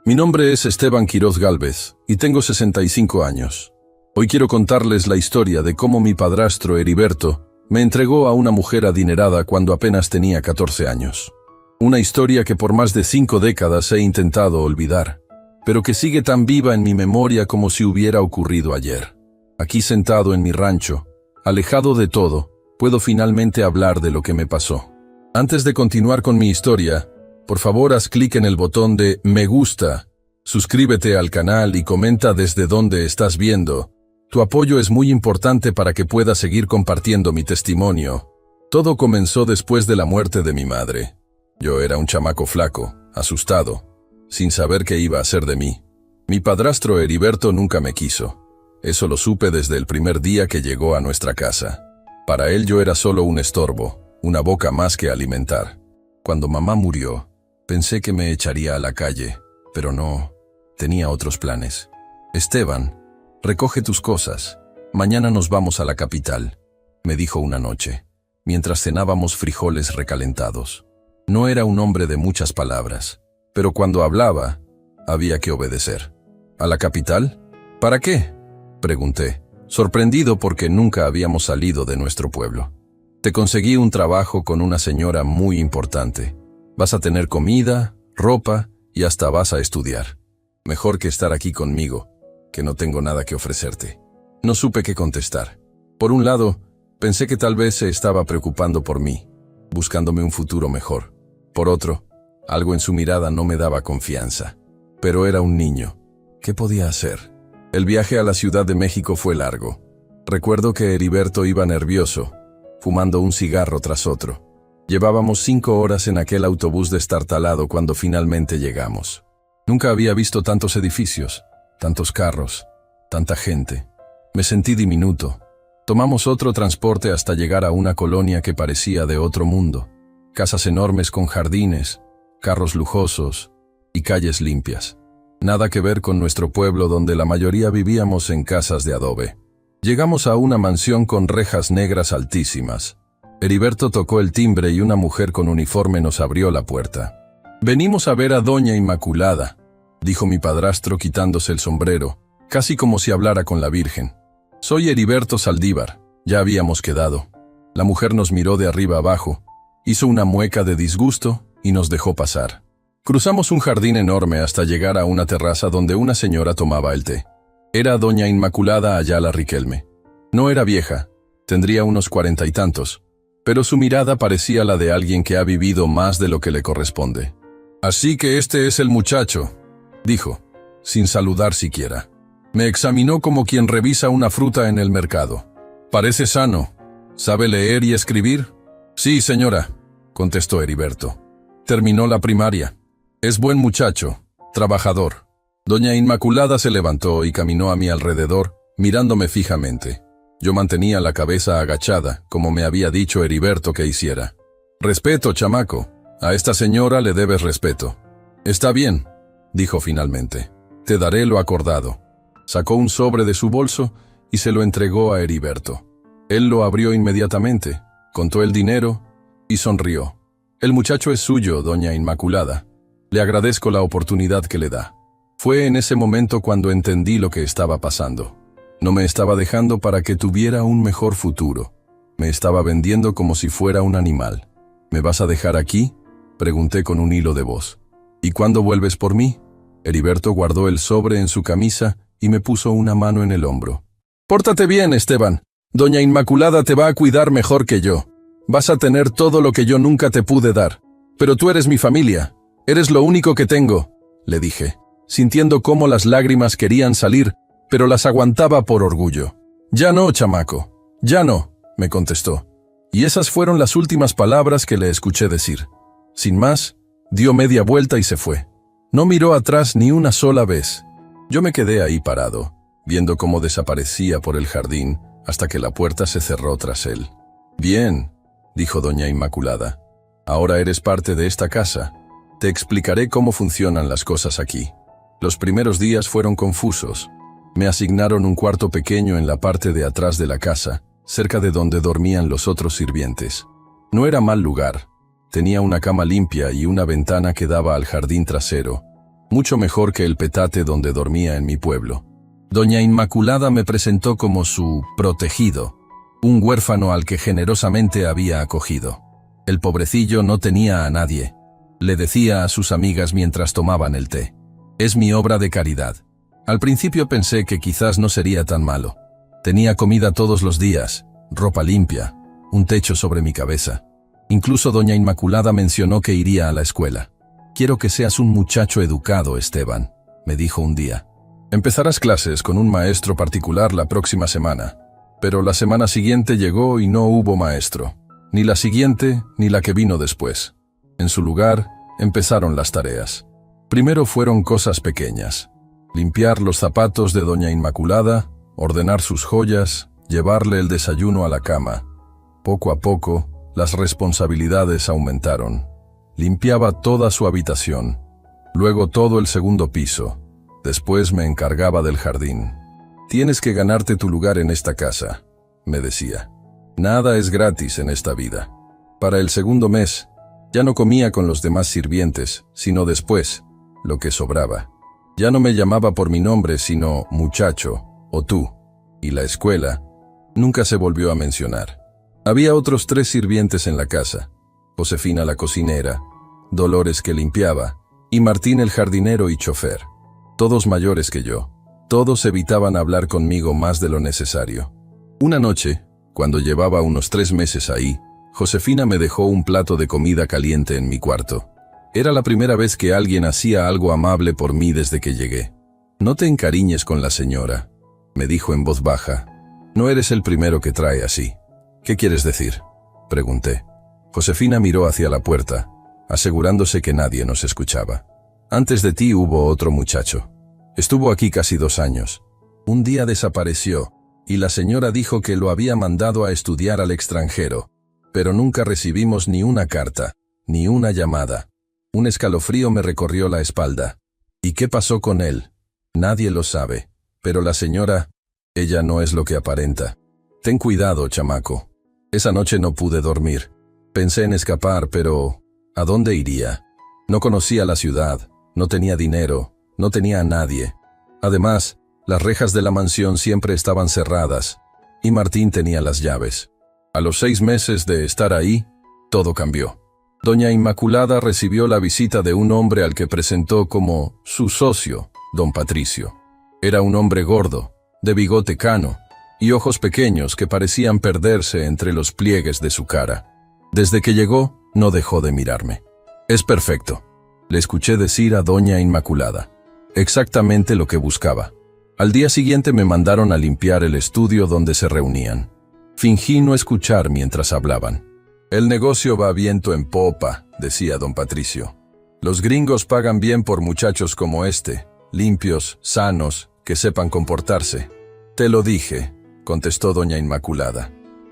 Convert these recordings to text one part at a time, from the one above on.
Mi nombre es Esteban Quiroz Gálvez y tengo 65 años. Hoy quiero contarles la historia de cómo mi padrastro Heriberto me entregó a una mujer adinerada cuando apenas tenía 14 años. Una historia que por más de 5 décadas he intentado olvidar, pero que sigue tan viva en mi memoria como si hubiera ocurrido ayer. Aquí sentado en mi rancho, alejado de todo, puedo finalmente hablar de lo que me pasó. Antes de continuar con mi historia, por favor haz clic en el botón de me gusta, suscríbete al canal y comenta desde dónde estás viendo. Tu apoyo es muy importante para que pueda seguir compartiendo mi testimonio. Todo comenzó después de la muerte de mi madre. Yo era un chamaco flaco, asustado, sin saber qué iba a hacer de mí. Mi padrastro Heriberto nunca me quiso. Eso lo supe desde el primer día que llegó a nuestra casa. Para él yo era solo un estorbo, una boca más que alimentar. Cuando mamá murió, pensé que me echaría a la calle, pero no, tenía otros planes. Esteban, recoge tus cosas. Mañana nos vamos a la capital, me dijo una noche, mientras cenábamos frijoles recalentados. No era un hombre de muchas palabras, pero cuando hablaba, había que obedecer. ¿A la capital? ¿Para qué?, pregunté, sorprendido porque nunca habíamos salido de nuestro pueblo. Te conseguí un trabajo con una señora muy importante. Vas a tener comida, ropa y hasta vas a estudiar. Mejor que estar aquí conmigo, que no tengo nada que ofrecerte. No supe qué contestar. Por un lado, pensé que tal vez se estaba preocupando por mí, buscándome un futuro mejor. Por otro, algo en su mirada no me daba confianza. Pero era un niño. ¿Qué podía hacer? El viaje a la Ciudad de México fue largo. Recuerdo que Heriberto iba nervioso, fumando un cigarro tras otro. Llevábamos 5 horas en aquel autobús destartalado cuando finalmente llegamos. Nunca había visto tantos edificios, tantos carros, tanta gente. Me sentí diminuto. Tomamos otro transporte hasta llegar a una colonia que parecía de otro mundo. Casas enormes con jardines, carros lujosos y calles limpias. Nada que ver con nuestro pueblo donde la mayoría vivíamos en casas de adobe. Llegamos a una mansión con rejas negras altísimas. Heriberto tocó el timbre y una mujer con uniforme nos abrió la puerta. «Venimos a ver a Doña Inmaculada», dijo mi padrastro quitándose el sombrero, casi como si hablara con la Virgen. «Soy Heriberto Saldívar, ya habíamos quedado». La mujer nos miró de arriba abajo, hizo una mueca de disgusto y nos dejó pasar. Cruzamos un jardín enorme hasta llegar a una terraza donde una señora tomaba el té. Era Doña Inmaculada Ayala Riquelme. No era vieja, tendría unos 40 y tantos, pero su mirada parecía la de alguien que ha vivido más de lo que le corresponde. «Así que este es el muchacho», dijo, sin saludar siquiera. Me examinó como quien revisa una fruta en el mercado. «Parece sano. ¿Sabe leer y escribir?» «Sí, señora», contestó Heriberto. «Terminó la primaria. Es buen muchacho, trabajador». Doña Inmaculada se levantó y caminó a mi alrededor, mirándome fijamente. Yo mantenía la cabeza agachada, como me había dicho Heriberto que hiciera. «Respeto, chamaco. A esta señora le debes respeto». «Está bien», dijo finalmente. «Te daré lo acordado». Sacó un sobre de su bolso y se lo entregó a Heriberto. Él lo abrió inmediatamente, contó el dinero y sonrió. «El muchacho es suyo, Doña Inmaculada. Le agradezco la oportunidad que le da». Fue en ese momento cuando entendí lo que estaba pasando. No me estaba dejando para que tuviera un mejor futuro. Me estaba vendiendo como si fuera un animal. «¿Me vas a dejar aquí?», pregunté con un hilo de voz. «¿Y cuándo vuelves por mí?». Heriberto guardó el sobre en su camisa y me puso una mano en el hombro. «Pórtate bien, Esteban. Doña Inmaculada te va a cuidar mejor que yo. Vas a tener todo lo que yo nunca te pude dar. Pero tú eres mi familia. Eres lo único que tengo», le dije, sintiendo cómo las lágrimas querían salir, pero las aguantaba por orgullo. «Ya no, chamaco. Ya no», me contestó. Y esas fueron las últimas palabras que le escuché decir. Sin más, dio media vuelta y se fue. No miró atrás ni una sola vez. Yo me quedé ahí parado, viendo cómo desaparecía por el jardín hasta que la puerta se cerró tras él. «Bien», dijo Doña Inmaculada. «Ahora eres parte de esta casa. Te explicaré cómo funcionan las cosas aquí». Los primeros días fueron confusos. Me asignaron un cuarto pequeño en la parte de atrás de la casa, cerca de donde dormían los otros sirvientes. No era mal lugar. Tenía una cama limpia y una ventana que daba al jardín trasero. mucho mejor que el petate donde dormía en mi pueblo. Doña Inmaculada me presentó como su protegido, un huérfano al que generosamente había acogido. El pobrecillo no tenía a nadie, le decía a sus amigas mientras tomaban el té. Es mi obra de caridad. Al principio pensé que quizás no sería tan malo. Tenía comida todos los días, ropa limpia, un techo sobre mi cabeza. Incluso doña Inmaculada mencionó que iría a la escuela. Quiero que seas un muchacho educado, Esteban, me dijo un día. Empezarás clases con un maestro particular la próxima semana. Pero la semana siguiente llegó y no hubo maestro. Ni la siguiente, ni la que vino después. En su lugar, empezaron las tareas. Primero fueron cosas pequeñas. Limpiar los zapatos de doña Inmaculada, ordenar sus joyas, llevarle el desayuno a la cama. Poco a poco, las responsabilidades aumentaron. Limpiaba toda su habitación, luego todo el segundo piso. Después me encargaba del jardín. Tienes que ganarte tu lugar en esta casa, me decía. Nada es gratis en esta vida. Para el segundo mes, ya no comía con los demás sirvientes, sino después, lo que sobraba. Ya no me llamaba por mi nombre, sino muchacho, o tú. Y la escuela nunca se volvió a mencionar. Había otros 3 sirvientes en la casa. Josefina la cocinera, Dolores que limpiaba, y Martín el jardinero y chofer. Todos mayores que yo. Todos evitaban hablar conmigo más de lo necesario. Una noche, cuando llevaba unos 3 meses ahí, Josefina me dejó un plato de comida caliente en mi cuarto. Era la primera vez que alguien hacía algo amable por mí desde que llegué. No te encariñes con la señora, me dijo en voz baja. No eres el primero que trae así. ¿Qué quieres decir?, pregunté. Josefina miró hacia la puerta, asegurándose que nadie nos escuchaba. Antes de ti hubo otro muchacho. Estuvo aquí casi 2 años. Un día desapareció, y la señora dijo que lo había mandado a estudiar al extranjero, pero nunca recibimos ni una carta, ni una llamada. Un escalofrío me recorrió la espalda. ¿Y qué pasó con él? Nadie lo sabe, pero la señora, ella no es lo que aparenta. Ten cuidado, chamaco. Esa noche no pude dormir. Pensé en escapar, pero ¿a dónde iría? No conocía la ciudad, no tenía dinero, no tenía a nadie. Además, las rejas de la mansión siempre estaban cerradas, y Martín tenía las llaves. A los 6 meses de estar ahí, todo cambió. Doña Inmaculada recibió la visita de un hombre al que presentó como su socio, don Patricio. Era un hombre gordo, de bigote cano, y ojos pequeños que parecían perderse entre los pliegues de su cara. Desde que llegó, no dejó de mirarme. Es perfecto, le escuché decir a doña Inmaculada. Exactamente lo que buscaba. Al día siguiente me mandaron a limpiar el estudio donde se reunían. Fingí no escuchar mientras hablaban. El negocio va viento en popa, decía don Patricio. Los gringos pagan bien por muchachos como este, limpios, sanos, que sepan comportarse. Te lo dije, contestó doña Inmaculada.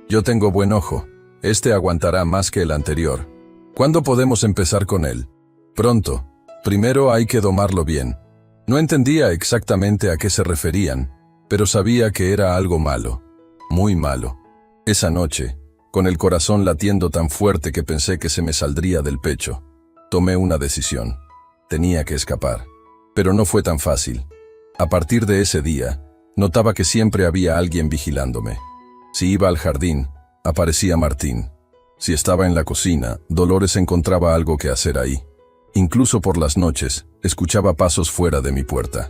Yo tengo buen ojo. Este aguantará más que el anterior. ¿Cuándo podemos empezar con él? Pronto. Primero hay que domarlo bien. No entendía exactamente a qué se referían, pero sabía que era algo malo. Muy malo. Esa noche, con el corazón latiendo tan fuerte que pensé que se me saldría del pecho, tomé una decisión. Tenía que escapar. Pero no fue tan fácil. A partir de ese día, notaba que siempre había alguien vigilándome. Si iba al jardín, aparecía Martín. Si estaba en la cocina, Dolores encontraba algo que hacer ahí. Incluso por las noches, escuchaba pasos fuera de mi puerta.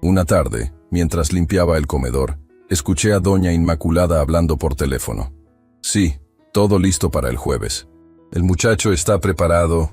Una tarde, mientras limpiaba el comedor, escuché a doña Inmaculada hablando por teléfono. Sí, todo listo para el jueves. El muchacho está preparado.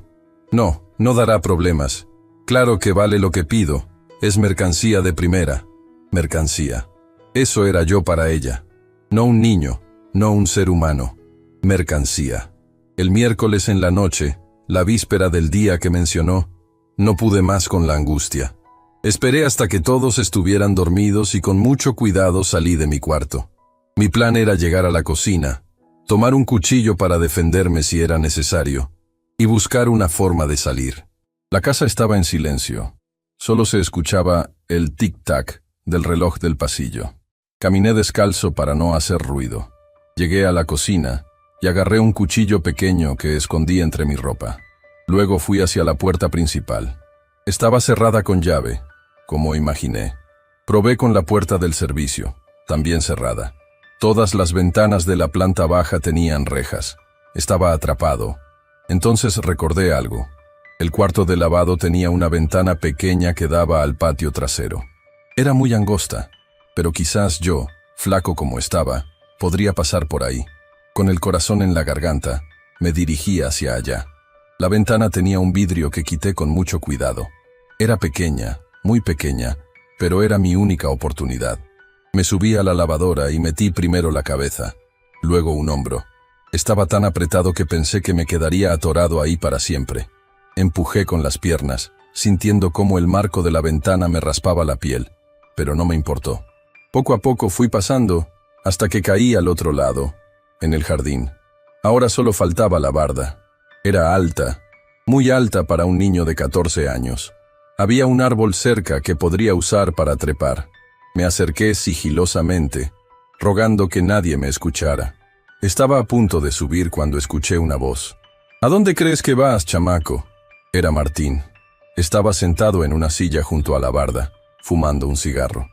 No dará problemas. Claro que vale lo que pido. Es mercancía de primera. Mercancía. Eso era yo para ella. No un niño. No un ser humano. Mercancía. El miércoles en la noche, la víspera del día que mencionó, no pude más con la angustia. Esperé hasta que todos estuvieran dormidos y con mucho cuidado salí de mi cuarto. Mi plan era llegar a la cocina, tomar un cuchillo para defenderme si era necesario, y buscar una forma de salir. La casa estaba en silencio. Solo se escuchaba el tic-tac del reloj del pasillo. Caminé descalzo para no hacer ruido. Llegué a la cocina y agarré un cuchillo pequeño que escondí entre mi ropa. Luego fui hacia la puerta principal. Estaba cerrada con llave, como imaginé. Probé con la puerta del servicio, también cerrada. Todas las ventanas de la planta baja tenían rejas. Estaba atrapado. Entonces recordé algo. El cuarto de lavado tenía una ventana pequeña que daba al patio trasero. Era muy angosta, pero quizás yo, flaco como estaba, podría pasar por ahí. Con el corazón en la garganta, me dirigí hacia allá. La ventana tenía un vidrio que quité con mucho cuidado. Era pequeña, muy pequeña, pero era mi única oportunidad. Me subí a la lavadora y metí primero la cabeza, luego un hombro. Estaba tan apretado que pensé que me quedaría atorado ahí para siempre. Empujé con las piernas, sintiendo cómo el marco de la ventana me raspaba la piel, pero no me importó. Poco a poco fui pasando, hasta que caí al otro lado, en el jardín. Ahora solo faltaba la barda. Era alta, muy alta para un niño de 14 años. Había un árbol cerca que podría usar para trepar. Me acerqué sigilosamente, rogando que nadie me escuchara. Estaba a punto de subir cuando escuché una voz. «¿A dónde crees que vas, chamaco?» Era Martín. Estaba sentado en una silla junto a la barda, fumando un cigarro.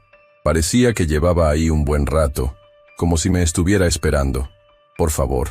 Parecía que llevaba ahí un buen rato, como si me estuviera esperando. «Por favor»,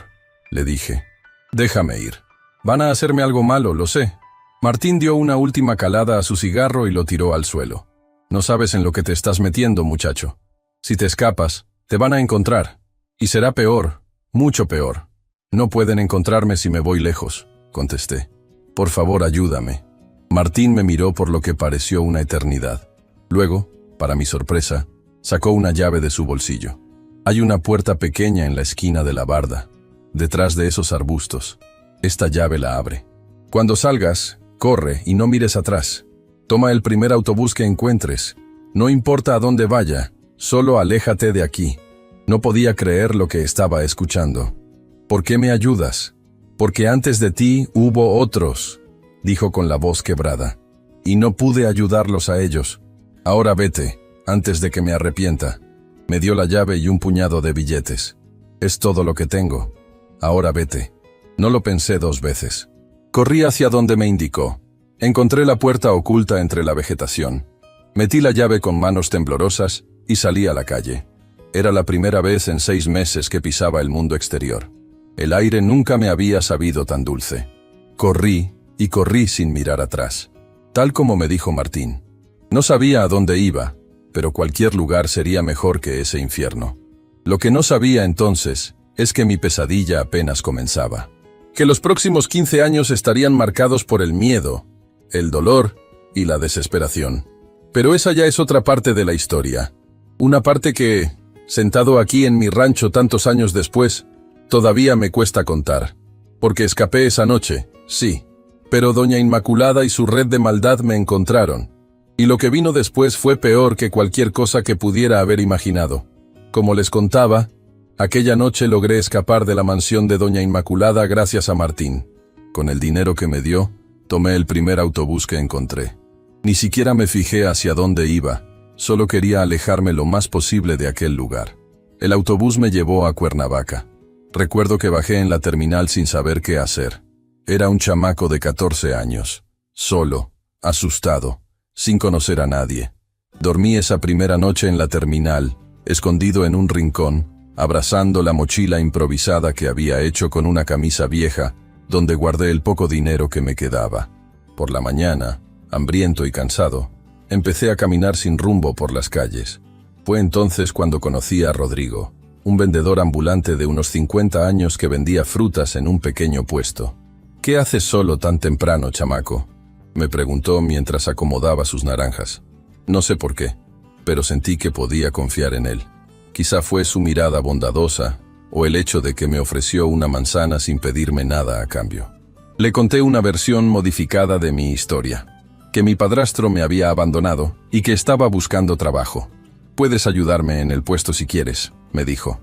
le dije, «déjame ir. Van a hacerme algo malo, lo sé». Martín dio una última calada a su cigarro y lo tiró al suelo. «No sabes en lo que te estás metiendo, muchacho. Si te escapas, te van a encontrar. Y será peor, mucho peor». «No pueden encontrarme si me voy lejos», contesté. «Por favor, ayúdame». Martín me miró por lo que pareció una eternidad. Luego, para mi sorpresa, sacó una llave de su bolsillo. «Hay una puerta pequeña en la esquina de la barda, detrás de esos arbustos. Esta llave la abre. Cuando salgas, corre y no mires atrás. Toma el primer autobús que encuentres. No importa a dónde vaya, solo aléjate de aquí». No podía creer lo que estaba escuchando. «¿Por qué me ayudas?» «Porque antes de ti hubo otros», dijo con la voz quebrada. «Y no pude ayudarlos a ellos. Ahora vete, antes de que me arrepienta». Me dio la llave y un puñado de billetes. «Es todo lo que tengo. Ahora vete». No lo pensé 2 veces. Corrí hacia donde me indicó. Encontré la puerta oculta entre la vegetación. Metí la llave con manos temblorosas y salí a la calle. Era la primera vez en 6 meses que pisaba el mundo exterior. El aire nunca me había sabido tan dulce. Corrí y corrí sin mirar atrás. Tal como me dijo Martín. No sabía a dónde iba, pero cualquier lugar sería mejor que ese infierno. Lo que no sabía entonces es que mi pesadilla apenas comenzaba. Que los próximos 15 años estarían marcados por el miedo, el dolor y la desesperación. Pero esa ya es otra parte de la historia. Una parte que, sentado aquí en mi rancho tantos años después, todavía me cuesta contar. Porque escapé esa noche, sí. Pero doña Inmaculada y su red de maldad me encontraron. Y lo que vino después fue peor que cualquier cosa que pudiera haber imaginado. Como les contaba, aquella noche logré escapar de la mansión de doña Inmaculada gracias a Martín. Con el dinero que me dio, tomé el primer autobús que encontré. Ni siquiera me fijé hacia dónde iba, solo quería alejarme lo más posible de aquel lugar. El autobús me llevó a Cuernavaca. Recuerdo que bajé en la terminal sin saber qué hacer. Era un chamaco de 14 años, solo, asustado, sin conocer a nadie. Dormí esa primera noche en la terminal, escondido en un rincón, abrazando la mochila improvisada que había hecho con una camisa vieja, donde guardé el poco dinero que me quedaba. Por la mañana, hambriento y cansado, empecé a caminar sin rumbo por las calles. Fue entonces cuando conocí a Rodrigo, un vendedor ambulante de unos 50 años que vendía frutas en un pequeño puesto. «¿Qué haces solo tan temprano, chamaco?», me preguntó mientras acomodaba sus naranjas. No sé por qué, pero sentí que podía confiar en él. Quizá fue su mirada bondadosa, o el hecho de que me ofreció una manzana sin pedirme nada a cambio. Le conté una versión modificada de mi historia, que mi padrastro me había abandonado y que estaba buscando trabajo. «Puedes ayudarme en el puesto si quieres», me dijo.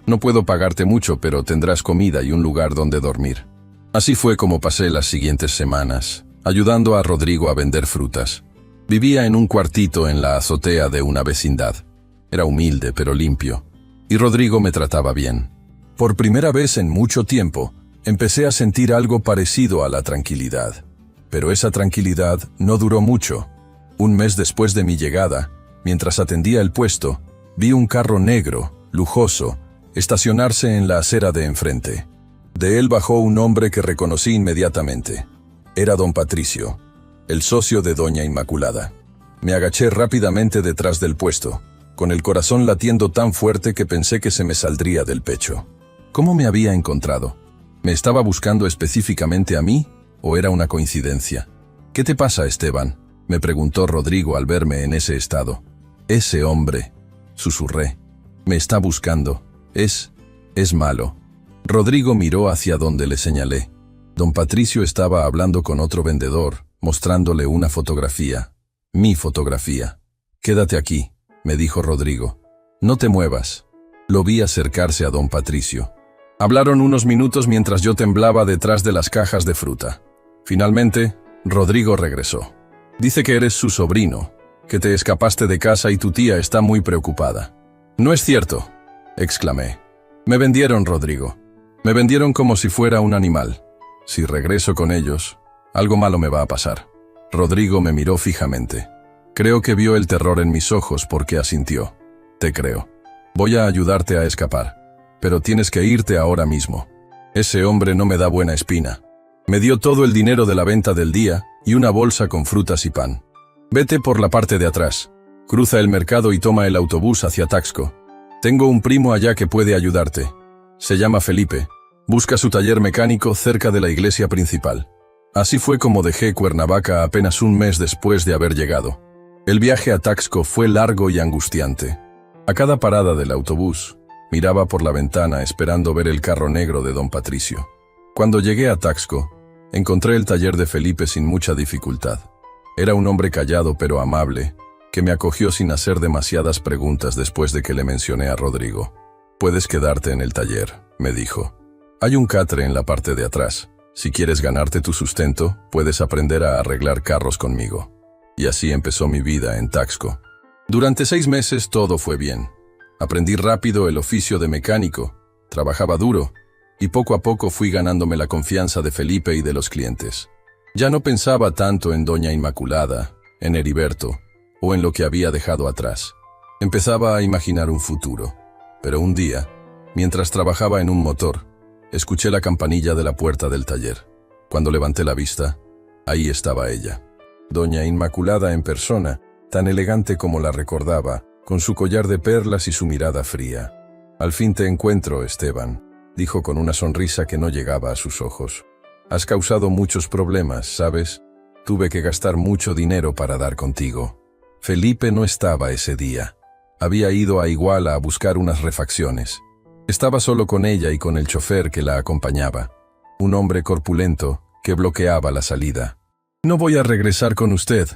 «No puedo pagarte mucho, pero tendrás comida y un lugar donde dormir». Así fue como pasé las siguientes semanas, ayudando a Rodrigo a vender frutas. Vivía en un cuartito en la azotea de una vecindad. Era humilde pero limpio, y Rodrigo me trataba bien. Por primera vez en mucho tiempo, empecé a sentir algo parecido a la tranquilidad. Pero esa tranquilidad no duró mucho. Un mes después de mi llegada, mientras atendía el puesto, vi un carro negro, lujoso, estacionarse en la acera de enfrente. De él bajó un hombre que reconocí inmediatamente. Era don Patricio, el socio de doña Inmaculada. Me agaché rápidamente detrás del puesto, con el corazón latiendo tan fuerte que pensé que se me saldría del pecho. ¿Cómo me había encontrado? ¿Me estaba buscando específicamente a mí o era una coincidencia? ¿Qué te pasa, Esteban?, me preguntó Rodrigo al verme en ese estado. Ese hombre, susurré, me está buscando. Es malo. Rodrigo miró hacia donde le señalé. Don Patricio estaba hablando con otro vendedor, mostrándole una fotografía. Mi fotografía. Quédate aquí, me dijo Rodrigo. No te muevas. Lo vi acercarse a don Patricio. Hablaron unos minutos mientras yo temblaba detrás de las cajas de fruta. Finalmente, Rodrigo regresó. Dice que eres su sobrino, que te escapaste de casa y tu tía está muy preocupada. No es cierto, exclamé. Me vendieron, Rodrigo. Me vendieron como si fuera un animal. Si regreso con ellos, algo malo me va a pasar. Rodrigo me miró fijamente. Creo que vio el terror en mis ojos porque asintió. Te creo. Voy a ayudarte a escapar, pero tienes que irte ahora mismo. Ese hombre no me da buena espina. Me dio todo el dinero de la venta del día y una bolsa con frutas y pan. Vete por la parte de atrás. Cruza el mercado y toma el autobús hacia Taxco. Tengo un primo allá que puede ayudarte. Se llama Felipe. Busca su taller mecánico cerca de la iglesia principal. Así fue como dejé Cuernavaca apenas un mes después de haber llegado. El viaje a Taxco fue largo y angustiante. A cada parada del autobús, miraba por la ventana esperando ver el carro negro de don Patricio. Cuando llegué a Taxco, encontré el taller de Felipe sin mucha dificultad. Era un hombre callado pero amable, que me acogió sin hacer demasiadas preguntas después de que le mencioné a Rodrigo. Puedes quedarte en el taller, me dijo. Hay un catre en la parte de atrás. Si quieres ganarte tu sustento, puedes aprender a arreglar carros conmigo. Y así empezó mi vida en Taxco. Durante 6 meses todo fue bien. Aprendí rápido el oficio de mecánico, trabajaba duro, y poco a poco fui ganándome la confianza de Felipe y de los clientes. Ya no pensaba tanto en doña Inmaculada, en Heriberto, o en lo que había dejado atrás. Empezaba a imaginar un futuro. Pero un día, mientras trabajaba en un motor, escuché la campanilla de la puerta del taller. Cuando levanté la vista, ahí estaba ella. Doña Inmaculada en persona, tan elegante como la recordaba, con su collar de perlas y su mirada fría. Al fin te encuentro, Esteban, dijo con una sonrisa que no llegaba a sus ojos. Has causado muchos problemas, ¿sabes? Tuve que gastar mucho dinero para dar contigo. Felipe no estaba ese día. Había ido a Iguala a buscar unas refacciones. Estaba solo con ella y con el chofer que la acompañaba, un hombre corpulento que bloqueaba la salida. No voy a regresar con usted,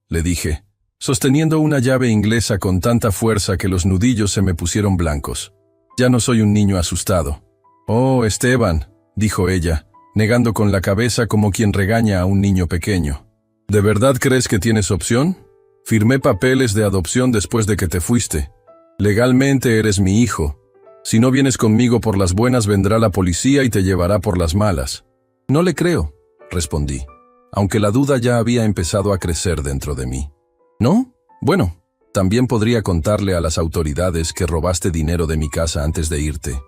le dije, sosteniendo una llave inglesa con tanta fuerza que los nudillos se me pusieron blancos. Ya no soy un niño asustado. Oh, Esteban, dijo ella, negando con la cabeza como quien regaña a un niño pequeño. ¿De verdad crees que tienes opción? Firmé papeles de adopción después de que te fuiste. Legalmente eres mi hijo. Si no vienes conmigo por las buenas, vendrá la policía y te llevará por las malas. No le creo, respondí, aunque la duda ya había empezado a crecer dentro de mí. ¿No? Bueno, también podría contarle a las autoridades que robaste dinero de mi casa antes de irte.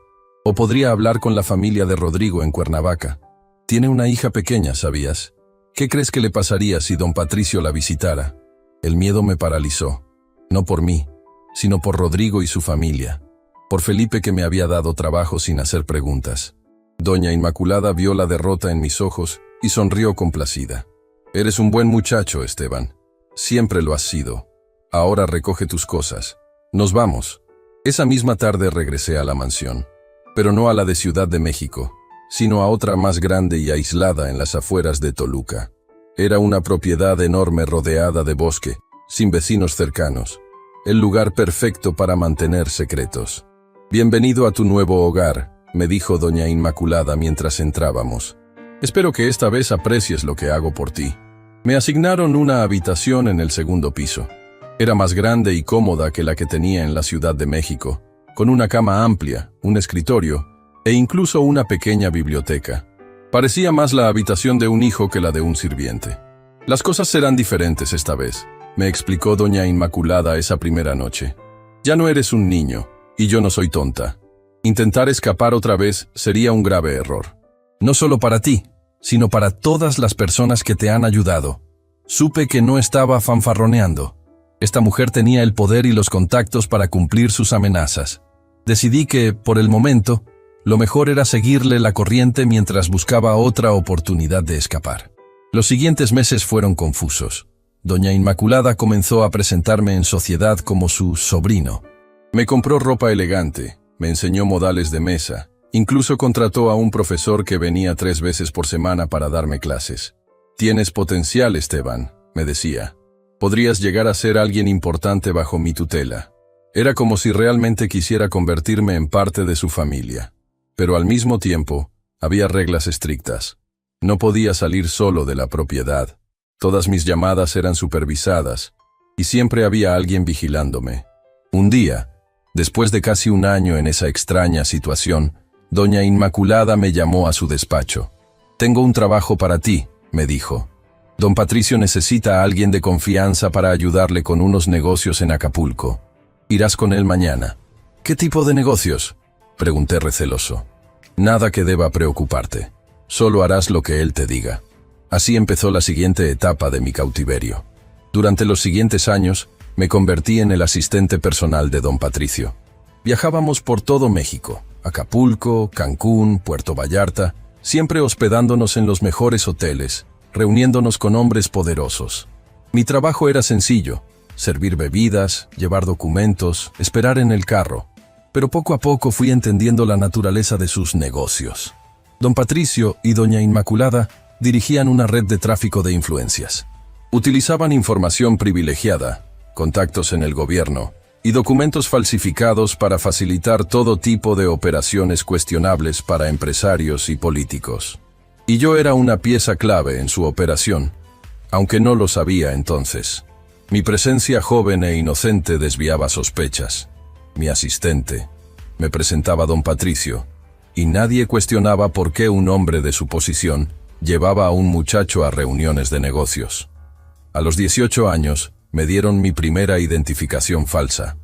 O podría hablar con la familia de Rodrigo en Cuernavaca. Tiene una hija pequeña, ¿sabías? ¿Qué crees que le pasaría si don Patricio la visitara? El miedo me paralizó, no por mí, sino por Rodrigo y su familia, por Felipe que me había dado trabajo sin hacer preguntas. Doña Inmaculada vio la derrota en mis ojos y sonrió complacida. Eres un buen muchacho, Esteban. Siempre lo has sido. Ahora recoge tus cosas. Nos vamos. Esa misma tarde regresé a la mansión, pero no a la de Ciudad de México, sino a otra más grande y aislada en las afueras de Toluca. Era una propiedad enorme rodeada de bosque, sin vecinos cercanos. El lugar perfecto para mantener secretos. Bienvenido a tu nuevo hogar, me dijo doña Inmaculada mientras entrábamos. Espero que esta vez aprecies lo que hago por ti. Me asignaron una habitación en el segundo piso. Era más grande y cómoda que la que tenía en la Ciudad de México, con una cama amplia, un escritorio e incluso una pequeña biblioteca. Parecía más la habitación de un hijo que la de un sirviente. Las cosas serán diferentes esta vez, me explicó doña Inmaculada esa primera noche. Ya no eres un niño, y yo no soy tonta. Intentar escapar otra vez sería un grave error. No solo para ti, sino para todas las personas que te han ayudado. Supe que no estaba fanfarroneando. Esta mujer tenía el poder y los contactos para cumplir sus amenazas. Decidí que, por el momento, lo mejor era seguirle la corriente mientras buscaba otra oportunidad de escapar. Los siguientes meses fueron confusos. Doña Inmaculada comenzó a presentarme en sociedad como su sobrino. Me compró ropa elegante, me enseñó modales de mesa, incluso contrató a un profesor que venía 3 veces por semana para darme clases. «Tienes potencial, Esteban», me decía. «Podrías llegar a ser alguien importante bajo mi tutela». Era como si realmente quisiera convertirme en parte de su familia. Pero al mismo tiempo, había reglas estrictas. No podía salir solo de la propiedad. Todas mis llamadas eran supervisadas, y siempre había alguien vigilándome. Un día, después de casi un año en esa extraña situación, doña Inmaculada me llamó a su despacho. «Tengo un trabajo para ti», me dijo. «Don Patricio necesita a alguien de confianza para ayudarle con unos negocios en Acapulco. Irás con él mañana». «¿Qué tipo de negocios?», pregunté receloso. «Nada que deba preocuparte. Solo harás lo que él te diga». Así empezó la siguiente etapa de mi cautiverio. Durante los siguientes años, me convertí en el asistente personal de don Patricio. Viajábamos por todo México, Acapulco, Cancún, Puerto Vallarta, siempre hospedándonos en los mejores hoteles, reuniéndonos con hombres poderosos. Mi trabajo era sencillo: servir bebidas, llevar documentos, esperar en el carro. Pero poco a poco fui entendiendo la naturaleza de sus negocios. Don Patricio y doña Inmaculada dirigían una red de tráfico de influencias. Utilizaban información privilegiada, contactos en el gobierno y documentos falsificados para facilitar todo tipo de operaciones cuestionables para empresarios y políticos. Y yo era una pieza clave en su operación, aunque no lo sabía entonces. Mi presencia joven e inocente desviaba sospechas. Mi asistente me presentaba a don Patricio, y nadie cuestionaba por qué un hombre de su posición llevaba a un muchacho a reuniones de negocios. A los 18 años, me dieron mi primera identificación falsa.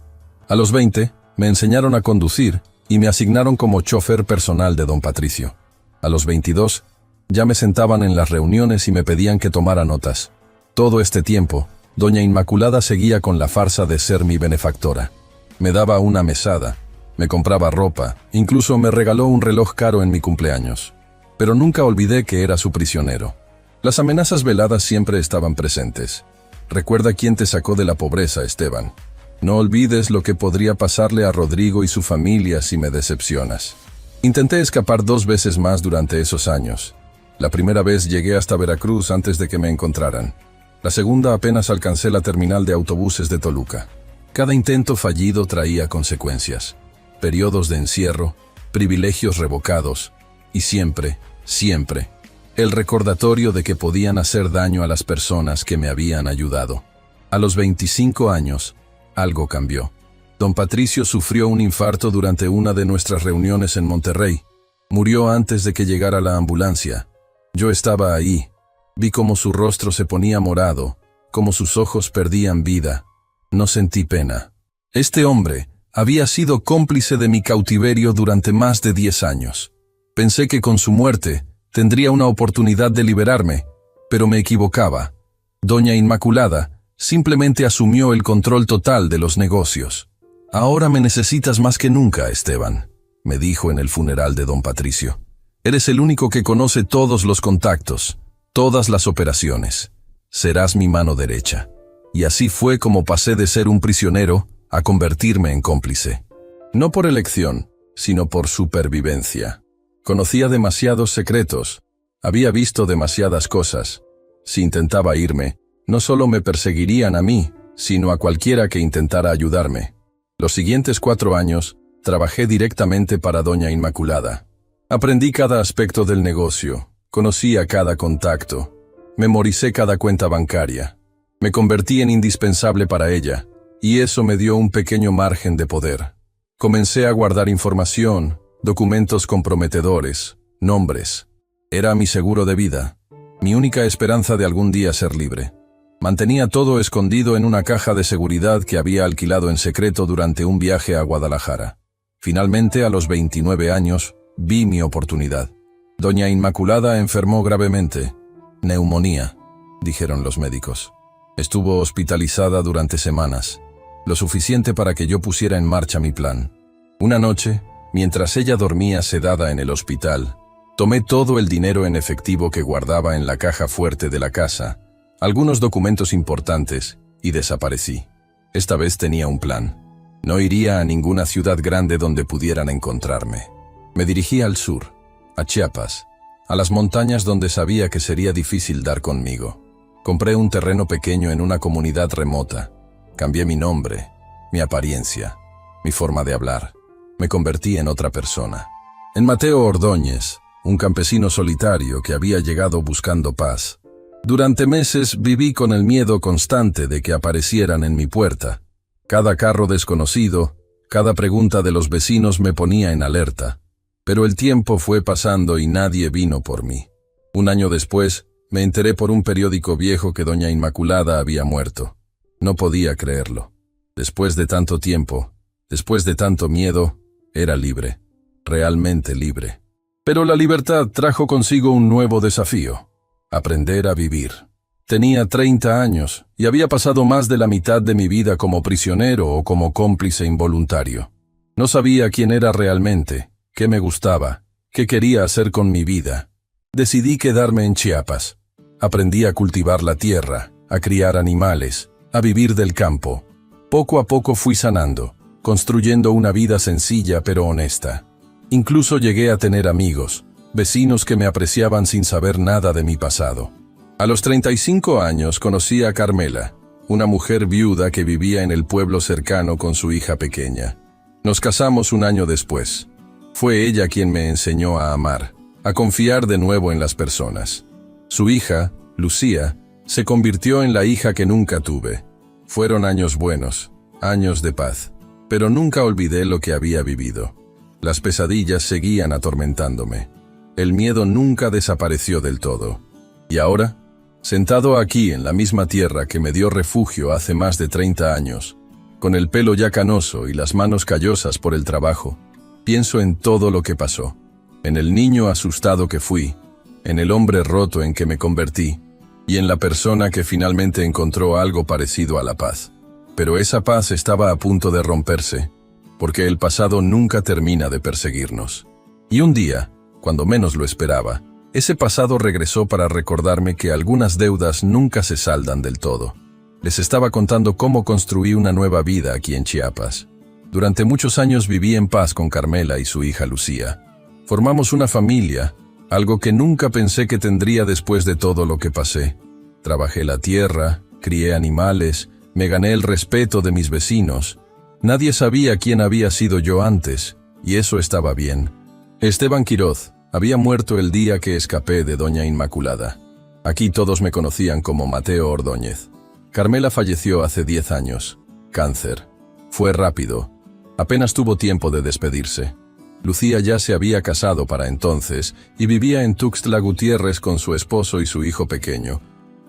A los 20, me enseñaron a conducir y me asignaron como chofer personal de don Patricio. A los 22, ya me sentaban en las reuniones y me pedían que tomara notas. Todo este tiempo, doña Inmaculada seguía con la farsa de ser mi benefactora. Me daba una mesada, me compraba ropa, incluso me regaló un reloj caro en mi cumpleaños. Pero nunca olvidé que era su prisionero. Las amenazas veladas siempre estaban presentes. Recuerda quién te sacó de la pobreza, Esteban. No olvides lo que podría pasarle a Rodrigo y su familia si me decepcionas. Intenté escapar 2 veces más durante esos años. La primera vez llegué hasta Veracruz antes de que me encontraran. La segunda apenas alcancé la terminal de autobuses de Toluca. Cada intento fallido traía consecuencias. Periodos de encierro, privilegios revocados y siempre, el recordatorio de que podían hacer daño a las personas que me habían ayudado. A los 25 años, algo cambió. Don Patricio sufrió un infarto durante una de nuestras reuniones en Monterrey. Murió antes de que llegara la ambulancia. Yo estaba ahí. Vi cómo su rostro se ponía morado, cómo sus ojos perdían vida. No sentí pena. Este hombre había sido cómplice de mi cautiverio durante más de 10 años. Pensé que con su muerte tendría una oportunidad de liberarme, pero me equivocaba. Doña Inmaculada simplemente asumió el control total de los negocios. «Ahora me necesitas más que nunca, Esteban», me dijo en el funeral de don Patricio. «Eres el único que conoce todos los contactos, todas las operaciones. Serás mi mano derecha». Y así fue como pasé de ser un prisionero a convertirme en cómplice. No por elección, sino por supervivencia. Conocía demasiados secretos, había visto demasiadas cosas. Si intentaba irme, no solo me perseguirían a mí, sino a cualquiera que intentara ayudarme. Los siguientes 4 años, trabajé directamente para doña Inmaculada. Aprendí cada aspecto del negocio, conocí a cada contacto, memoricé cada cuenta bancaria. Me convertí en indispensable para ella, y eso me dio un pequeño margen de poder. Comencé a guardar información, documentos comprometedores, nombres. Era mi seguro de vida, mi única esperanza de algún día ser libre. Mantenía todo escondido en una caja de seguridad que había alquilado en secreto durante un viaje a Guadalajara. Finalmente, a los 29 años, vi mi oportunidad. Doña Inmaculada enfermó gravemente. Neumonía, dijeron los médicos. Estuvo hospitalizada durante semanas, lo suficiente para que yo pusiera en marcha mi plan. Una noche, mientras ella dormía sedada en el hospital, tomé todo el dinero en efectivo que guardaba en la caja fuerte de la casa, algunos documentos importantes, y desaparecí. Esta vez tenía un plan. No iría a ninguna ciudad grande donde pudieran encontrarme. Me dirigí al sur, a Chiapas, a las montañas donde sabía que sería difícil dar conmigo. Compré un terreno pequeño en una comunidad remota. Cambié mi nombre, mi apariencia, mi forma de hablar. Me convertí en otra persona. En Mateo Ordóñez, un campesino solitario que había llegado buscando paz. Durante meses viví con el miedo constante de que aparecieran en mi puerta. Cada carro desconocido, cada pregunta de los vecinos me ponía en alerta. Pero el tiempo fue pasando y nadie vino por mí. Un año después, me enteré por un periódico viejo que doña Inmaculada había muerto. No podía creerlo. Después de tanto tiempo, después de tanto miedo, era libre. Realmente libre. Pero la libertad trajo consigo un nuevo desafío. Aprender a vivir. Tenía 30 años y había pasado más de la mitad de mi vida como prisionero o como cómplice involuntario. No sabía quién era realmente, qué me gustaba, qué quería hacer con mi vida. Decidí quedarme en Chiapas. Aprendí a cultivar la tierra, a criar animales, a vivir del campo. Poco a poco fui sanando, construyendo una vida sencilla pero honesta. Incluso llegué a tener amigos, vecinos que me apreciaban sin saber nada de mi pasado. A los 35 años conocí a Carmela, una mujer viuda que vivía en el pueblo cercano con su hija pequeña. Nos casamos un año después. Fue ella quien me enseñó a amar, a confiar de nuevo en las personas. Su hija, Lucía, se convirtió en la hija que nunca tuve. Fueron años buenos, años de paz, pero nunca olvidé lo que había vivido. Las pesadillas seguían atormentándome. El miedo nunca desapareció del todo. Y ahora, sentado aquí en la misma tierra que me dio refugio hace más de 30 años, con el pelo ya canoso y las manos callosas por el trabajo, pienso en todo lo que pasó, en el niño asustado que fui, en el hombre roto en que me convertí, y en la persona que finalmente encontró algo parecido a la paz. Pero esa paz estaba a punto de romperse, porque el pasado nunca termina de perseguirnos. Y un día, cuando menos lo esperaba, ese pasado regresó para recordarme que algunas deudas nunca se saldan del todo. Les estaba contando cómo construí una nueva vida aquí en Chiapas. Durante muchos años viví en paz con Carmela y su hija Lucía. Formamos una familia, algo que nunca pensé que tendría después de todo lo que pasé. Trabajé la tierra, crié animales, me gané el respeto de mis vecinos. Nadie sabía quién había sido yo antes, y eso estaba bien. Esteban Quiroz había muerto el día que escapé de doña Inmaculada. Aquí todos me conocían como Mateo Ordóñez. Carmela falleció hace 10 años. Cáncer. Fue rápido. Apenas tuvo tiempo de despedirse. Lucía ya se había casado para entonces y vivía en Tuxtla Gutiérrez con su esposo y su hijo pequeño,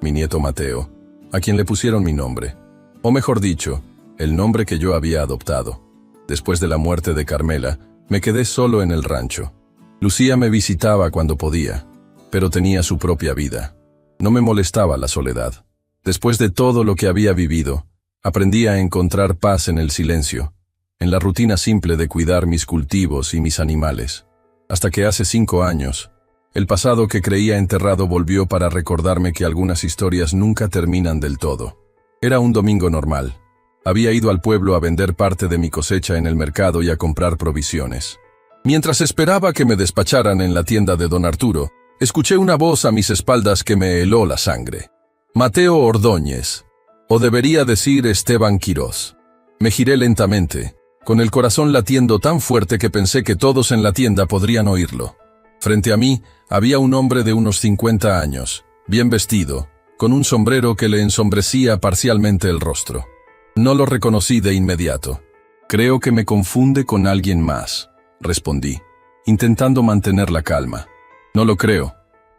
mi nieto Mateo, a quien le pusieron mi nombre. O mejor dicho, el nombre que yo había adoptado. Después de la muerte de Carmela, me quedé solo en el rancho. Lucía me visitaba cuando podía, pero tenía su propia vida. No me molestaba la soledad. Después de todo lo que había vivido, aprendí a encontrar paz en el silencio, en la rutina simple de cuidar mis cultivos y mis animales. Hasta que hace 5 años, el pasado que creía enterrado volvió para recordarme que algunas historias nunca terminan del todo. Era un domingo normal. Había ido al pueblo a vender parte de mi cosecha en el mercado y a comprar provisiones. Mientras esperaba que me despacharan en la tienda de don Arturo, escuché una voz a mis espaldas que me heló la sangre. Mateo Ordóñez, o debería decir Esteban Quiroz. Me giré lentamente, con el corazón latiendo tan fuerte que pensé que todos en la tienda podrían oírlo. Frente a mí había un hombre de unos 50 años, bien vestido, con un sombrero que le ensombrecía parcialmente el rostro. No lo reconocí de inmediato. Creo que me confunde con alguien más, respondí, intentando mantener la calma. No lo creo,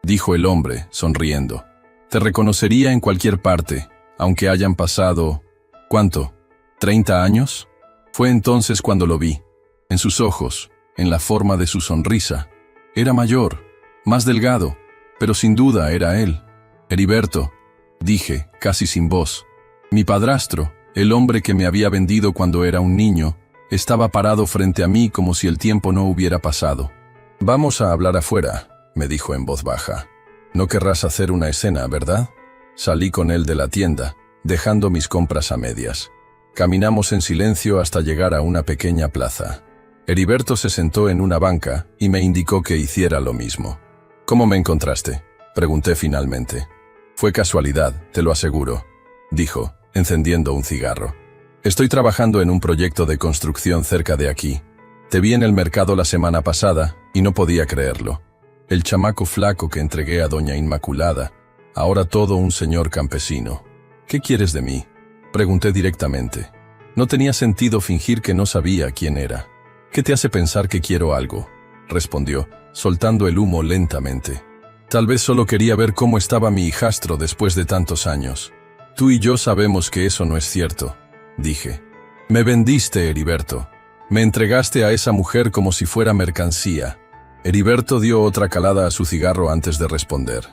dijo el hombre, sonriendo. Te reconocería en cualquier parte, aunque hayan pasado... ¿Cuánto? ¿30 años? Fue entonces cuando lo vi. En sus ojos, en la forma de su sonrisa. Era mayor, más delgado, pero sin duda era él. Heriberto, dije, casi sin voz. Mi padrastro, el hombre que me había vendido cuando era un niño, estaba parado frente a mí como si el tiempo no hubiera pasado. Vamos a hablar afuera, me dijo en voz baja. No querrás hacer una escena, ¿verdad? Salí con él de la tienda, dejando mis compras a medias. Caminamos en silencio hasta llegar a una pequeña plaza. Heriberto se sentó en una banca y me indicó que hiciera lo mismo. ¿Cómo me encontraste?, pregunté finalmente. Fue casualidad, te lo aseguro, dijo, encendiendo un cigarro. Estoy trabajando en un proyecto de construcción cerca de aquí. Te vi en el mercado la semana pasada y no podía creerlo. El chamaco flaco que entregué a doña Inmaculada, ahora todo un señor campesino. ¿Qué quieres de mí?, pregunté directamente. No tenía sentido fingir que no sabía quién era. ¿Qué te hace pensar que quiero algo?, respondió, soltando el humo lentamente. Tal vez solo quería ver cómo estaba mi hijastro después de tantos años. Tú y yo sabemos que eso no es cierto, dije. Me vendiste, Heriberto. Me entregaste a esa mujer como si fuera mercancía. Heriberto dio otra calada a su cigarro antes de responder.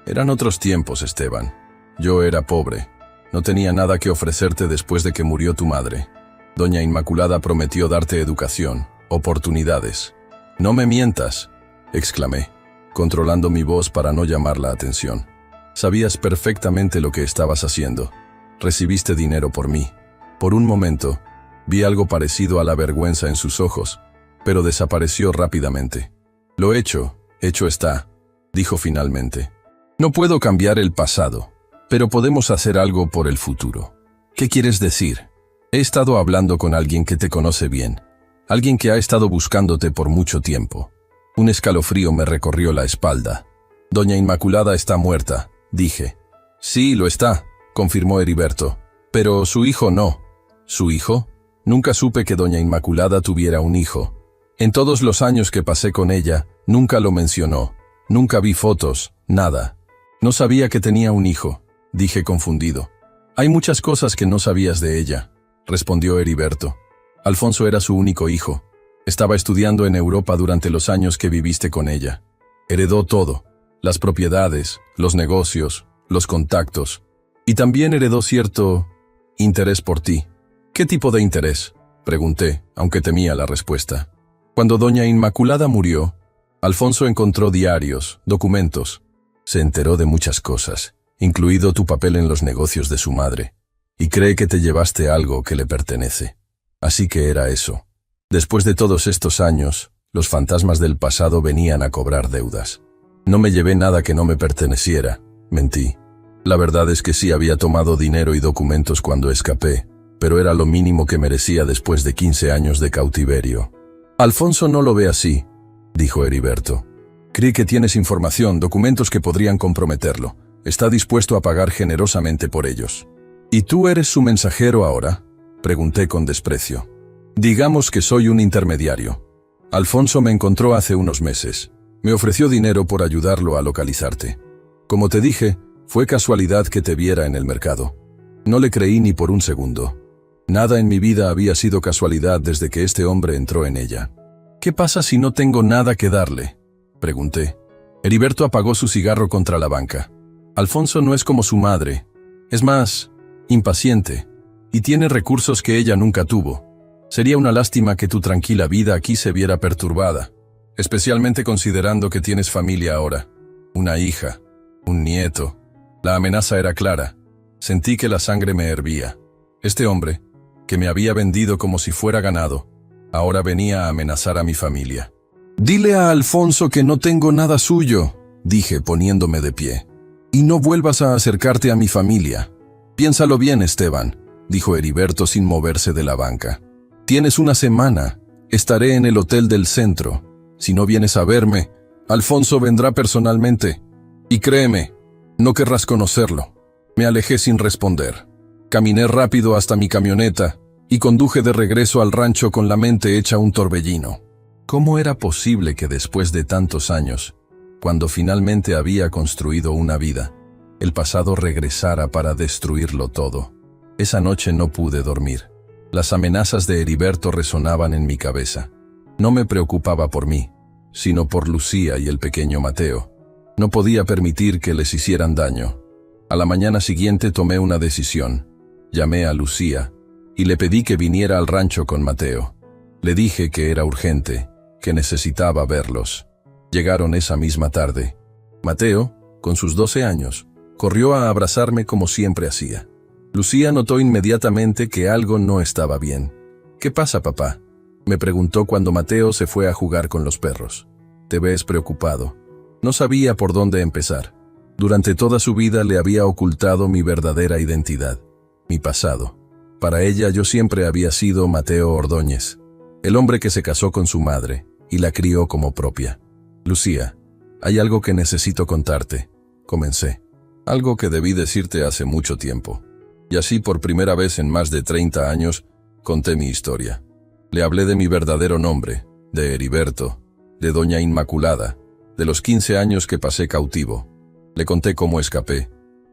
Eran otros tiempos, Esteban. Yo era pobre. No tenía nada que ofrecerte después de que murió tu madre. Doña Inmaculada prometió darte educación, oportunidades. No me mientas, exclamé, controlando mi voz para no llamar la atención. Sabías perfectamente lo que estabas haciendo. Recibiste dinero por mí. Por un momento, vi algo parecido a la vergüenza en sus ojos, pero desapareció rápidamente. Lo hecho está, dijo finalmente. No puedo cambiar el pasado, pero podemos hacer algo por el futuro. ¿Qué quieres decir? He estado hablando con alguien que te conoce bien, alguien que ha estado buscándote por mucho tiempo. Un escalofrío me recorrió la espalda. Doña Inmaculada está muerta, dije. Sí, lo está, confirmó Heriberto, pero su hijo no. ¿Su hijo? Nunca supe que doña Inmaculada tuviera un hijo. En todos los años que pasé con ella, nunca lo mencionó. Nunca vi fotos, nada. No sabía que tenía un hijo, dije confundido. Hay muchas cosas que no sabías de ella, respondió Heriberto. Alfonso era su único hijo. Estaba estudiando en Europa durante los años que viviste con ella. Heredó todo, las propiedades, los negocios, los contactos. Y también heredó cierto interés por ti. ¿Qué tipo de interés?, pregunté, aunque temía la respuesta. Cuando doña Inmaculada murió, Alfonso encontró diarios, documentos. Se enteró de muchas cosas, incluido tu papel en los negocios de su madre, y cree que te llevaste algo que le pertenece. Así que era eso. Después de todos estos años, los fantasmas del pasado venían a cobrar deudas. No me llevé nada que no me perteneciera, mentí. La verdad es que sí había tomado dinero y documentos cuando escapé, pero era lo mínimo que merecía después de 15 años de cautiverio. Alfonso no lo ve así, dijo Heriberto. Cree que tienes información, documentos que podrían comprometerlo. Está dispuesto a pagar generosamente por ellos. ¿Y tú eres su mensajero ahora?, pregunté con desprecio. Digamos que soy un intermediario. Alfonso me encontró hace unos meses. Me ofreció dinero por ayudarlo a localizarte. Como te dije, fue casualidad que te viera en el mercado. No le creí ni por un segundo. Nada en mi vida había sido casualidad desde que este hombre entró en ella. ¿Qué pasa si no tengo nada que darle?, pregunté. Heriberto apagó su cigarro contra la banca. Alfonso no es como su madre. Es más, impaciente. Y tiene recursos que ella nunca tuvo. Sería una lástima que tu tranquila vida aquí se viera perturbada, especialmente considerando que tienes familia ahora. Una hija, un nieto. La amenaza era clara. Sentí que la sangre me hervía. Este hombre, que me había vendido como si fuera ganado, ahora venía a amenazar a mi familia. Dile a Alfonso que no tengo nada suyo, dije poniéndome de pie. Y no vuelvas a acercarte a mi familia. Piénsalo bien, Esteban, dijo Heriberto sin moverse de la banca. Tienes una semana. Estaré en el hotel del centro. Si no vienes a verme, Alfonso vendrá personalmente. Y créeme, no querrás conocerlo. Me alejé sin responder. Caminé rápido hasta mi camioneta y conduje de regreso al rancho con la mente hecha un torbellino. ¿Cómo era posible que después de tantos años cuando finalmente había construido una vida, el pasado regresara para destruirlo todo. Esa noche no pude dormir. Las amenazas de Heriberto resonaban en mi cabeza. No me preocupaba por mí, sino por Lucía y el pequeño Mateo. No podía permitir que les hicieran daño. A la mañana siguiente tomé una decisión. Llamé a Lucía y le pedí que viniera al rancho con Mateo. Le dije que era urgente, que necesitaba verlos. Llegaron esa misma tarde. Mateo, con sus 12 años, corrió a abrazarme como siempre hacía. Lucía notó inmediatamente que algo no estaba bien. «¿Qué pasa, papá?», me preguntó cuando Mateo se fue a jugar con los perros. «Te ves preocupado». No sabía por dónde empezar. Durante toda su vida le había ocultado mi verdadera identidad, mi pasado. Para ella yo siempre había sido Mateo Ordóñez, el hombre que se casó con su madre y la crió como propia. «Lucía, hay algo que necesito contarte», comencé. «Algo que debí decirte hace mucho tiempo». Y así por primera vez en más de 30 años conté mi historia. Le hablé de mi verdadero nombre, de Heriberto, de Doña Inmaculada, de los 15 años que pasé cautivo. Le conté cómo escapé,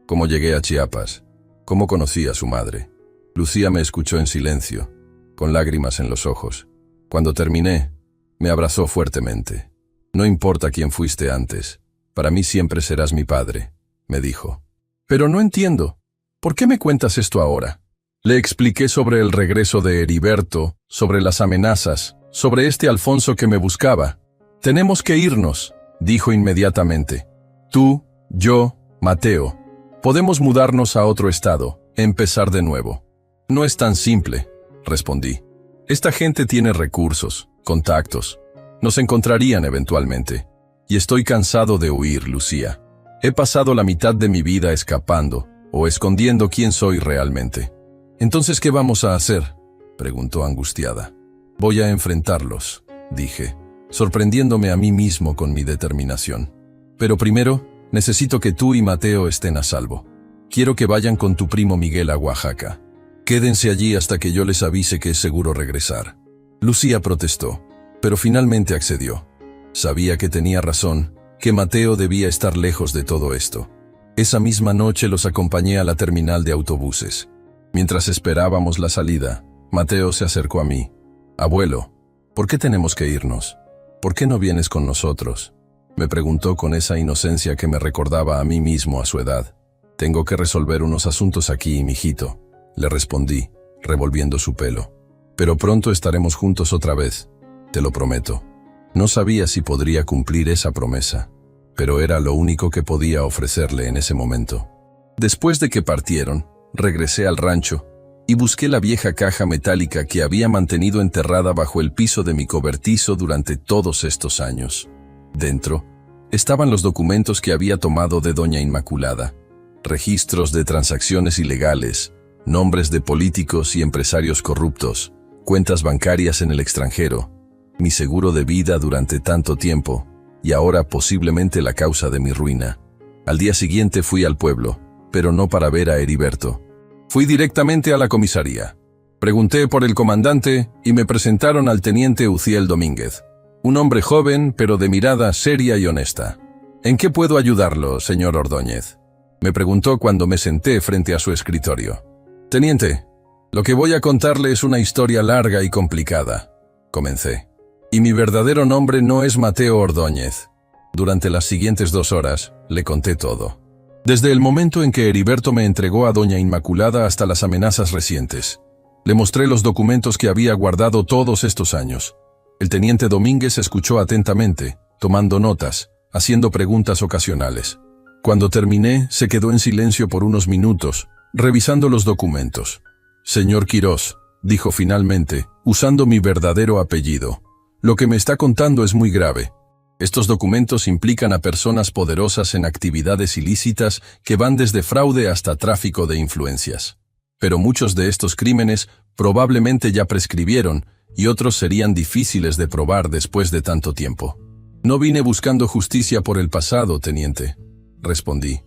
cómo llegué a Chiapas, cómo conocí a su madre. Lucía me escuchó en silencio, con lágrimas en los ojos. Cuando terminé, me abrazó fuertemente. «No importa quién fuiste antes, para mí siempre serás mi padre», me dijo. «Pero no entiendo. ¿Por qué me cuentas esto ahora?». Le expliqué sobre el regreso de Heriberto, sobre las amenazas, sobre este Alfonso que me buscaba. «Tenemos que irnos», dijo inmediatamente. «Tú, yo, Mateo. Podemos mudarnos a otro estado, empezar de nuevo». «No es tan simple», respondí. «Esta gente tiene recursos, contactos. Nos encontrarían eventualmente. Y estoy cansado de huir, Lucía. He pasado la mitad de mi vida escapando o escondiendo quién soy realmente». «Entonces, ¿qué vamos a hacer?», preguntó angustiada. «Voy a enfrentarlos», dije, sorprendiéndome a mí mismo con mi determinación. «Pero primero, necesito que tú y Mateo estén a salvo. Quiero que vayan con tu primo Miguel a Oaxaca. Quédense allí hasta que yo les avise que es seguro regresar». Lucía protestó, pero finalmente accedió. Sabía que tenía razón, que Mateo debía estar lejos de todo esto. Esa misma noche los acompañé a la terminal de autobuses. Mientras esperábamos la salida, Mateo se acercó a mí. «Abuelo, ¿por qué tenemos que irnos? ¿Por qué no vienes con nosotros?», me preguntó con esa inocencia que me recordaba a mí mismo a su edad. «Tengo que resolver unos asuntos aquí, mijito», le respondí, revolviendo su pelo. «Pero pronto estaremos juntos otra vez, te lo prometo». No sabía si podría cumplir esa promesa, pero era lo único que podía ofrecerle en ese momento. Después de que partieron, regresé al rancho y busqué la vieja caja metálica que había mantenido enterrada bajo el piso de mi cobertizo durante todos estos años. Dentro estaban los documentos que había tomado de Doña Inmaculada, registros de transacciones ilegales, nombres de políticos y empresarios corruptos, cuentas bancarias en el extranjero, mi seguro de vida durante tanto tiempo, y ahora posiblemente la causa de mi ruina. Al día siguiente fui al pueblo, pero no para ver a Heriberto. Fui directamente a la comisaría. Pregunté por el comandante y me presentaron al teniente Uciel Domínguez, un hombre joven pero de mirada seria y honesta. «¿En qué puedo ayudarlo, señor Ordóñez?», me preguntó cuando me senté frente a su escritorio. «Teniente, lo que voy a contarle es una historia larga y complicada», comencé. «Y mi verdadero nombre no es Mateo Ordóñez». Durante las siguientes 2 horas, le conté todo. Desde el momento en que Heriberto me entregó a Doña Inmaculada hasta las amenazas recientes. Le mostré los documentos que había guardado todos estos años. El teniente Domínguez escuchó atentamente, tomando notas, haciendo preguntas ocasionales. Cuando terminé, se quedó en silencio por unos minutos, revisando los documentos. «Señor Quirós», dijo finalmente, usando mi verdadero apellido, «lo que me está contando es muy grave. Estos documentos implican a personas poderosas en actividades ilícitas que van desde fraude hasta tráfico de influencias. Pero muchos de estos crímenes probablemente ya prescribieron y otros serían difíciles de probar después de tanto tiempo». «No vine buscando justicia por el pasado, teniente», respondí.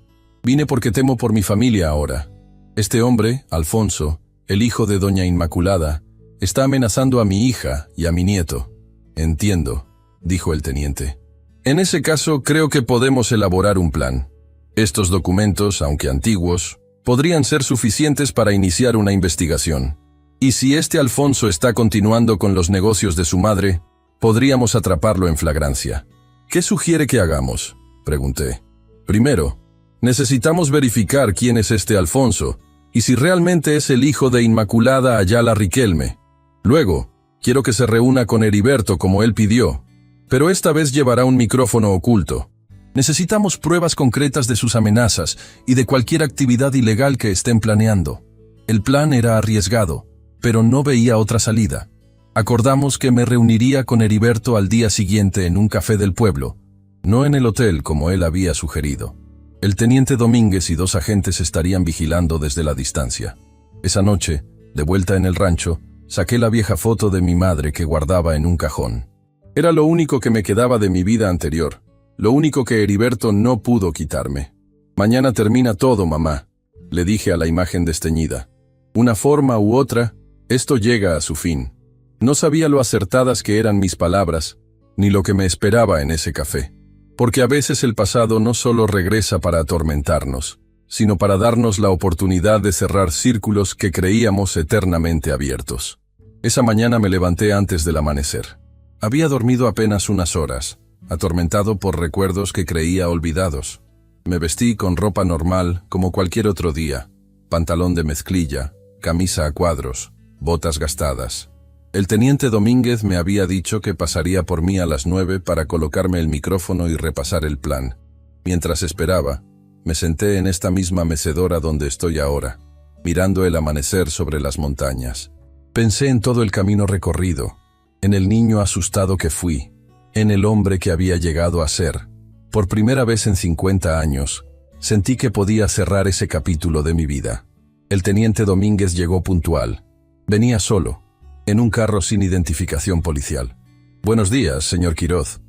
«Vine porque temo por mi familia ahora. Este hombre, Alfonso, el hijo de Doña Inmaculada, está amenazando a mi hija y a mi nieto». «Entiendo», dijo el teniente. En ese caso, creo que podemos elaborar un plan. Estos documentos, aunque antiguos, podrían ser suficientes para iniciar una investigación. Y si este Alfonso está continuando con los negocios de su madre, podríamos atraparlo en flagrancia. ¿Qué sugiere que hagamos?, pregunté. Primero, necesitamos verificar quién es este Alfonso y si realmente es el hijo de Inmaculada Ayala Riquelme. Luego, quiero que se reúna con Heriberto como él pidió, pero esta vez llevará un micrófono oculto. Necesitamos pruebas concretas de sus amenazas y de cualquier actividad ilegal que estén planeando. El plan era arriesgado, pero no veía otra salida. Acordamos que me reuniría con Heriberto al día siguiente en un café del pueblo, no en el hotel como él había sugerido. El teniente Domínguez y 2 agentes estarían vigilando desde la distancia. Esa noche, de vuelta en el rancho, saqué la vieja foto de mi madre que guardaba en un cajón. Era lo único que me quedaba de mi vida anterior, lo único que Heriberto no pudo quitarme. «Mañana termina todo, mamá», le dije a la imagen desteñida. «Una forma u otra, esto llega a su fin». No sabía lo acertadas que eran mis palabras, ni lo que me esperaba en ese café. Porque a veces el pasado no solo regresa para atormentarnos, sino para darnos la oportunidad de cerrar círculos que creíamos eternamente abiertos. Esa mañana me levanté antes del amanecer. Había dormido apenas unas horas, atormentado por recuerdos que creía olvidados. Me vestí con ropa normal como cualquier otro día, pantalón de mezclilla, camisa a cuadros, botas gastadas. El teniente Domínguez me había dicho que pasaría por mí a las 9 para colocarme el micrófono y repasar el plan. Mientras esperaba, me senté en esta misma mecedora donde estoy ahora, mirando el amanecer sobre las montañas. Pensé en todo el camino recorrido, en el niño asustado que fui, en el hombre que había llegado a ser. Por primera vez en 50 años, sentí que podía cerrar ese capítulo de mi vida. El teniente Domínguez llegó puntual. Venía solo, en un carro sin identificación policial. «Buenos días, señor Quiroz»,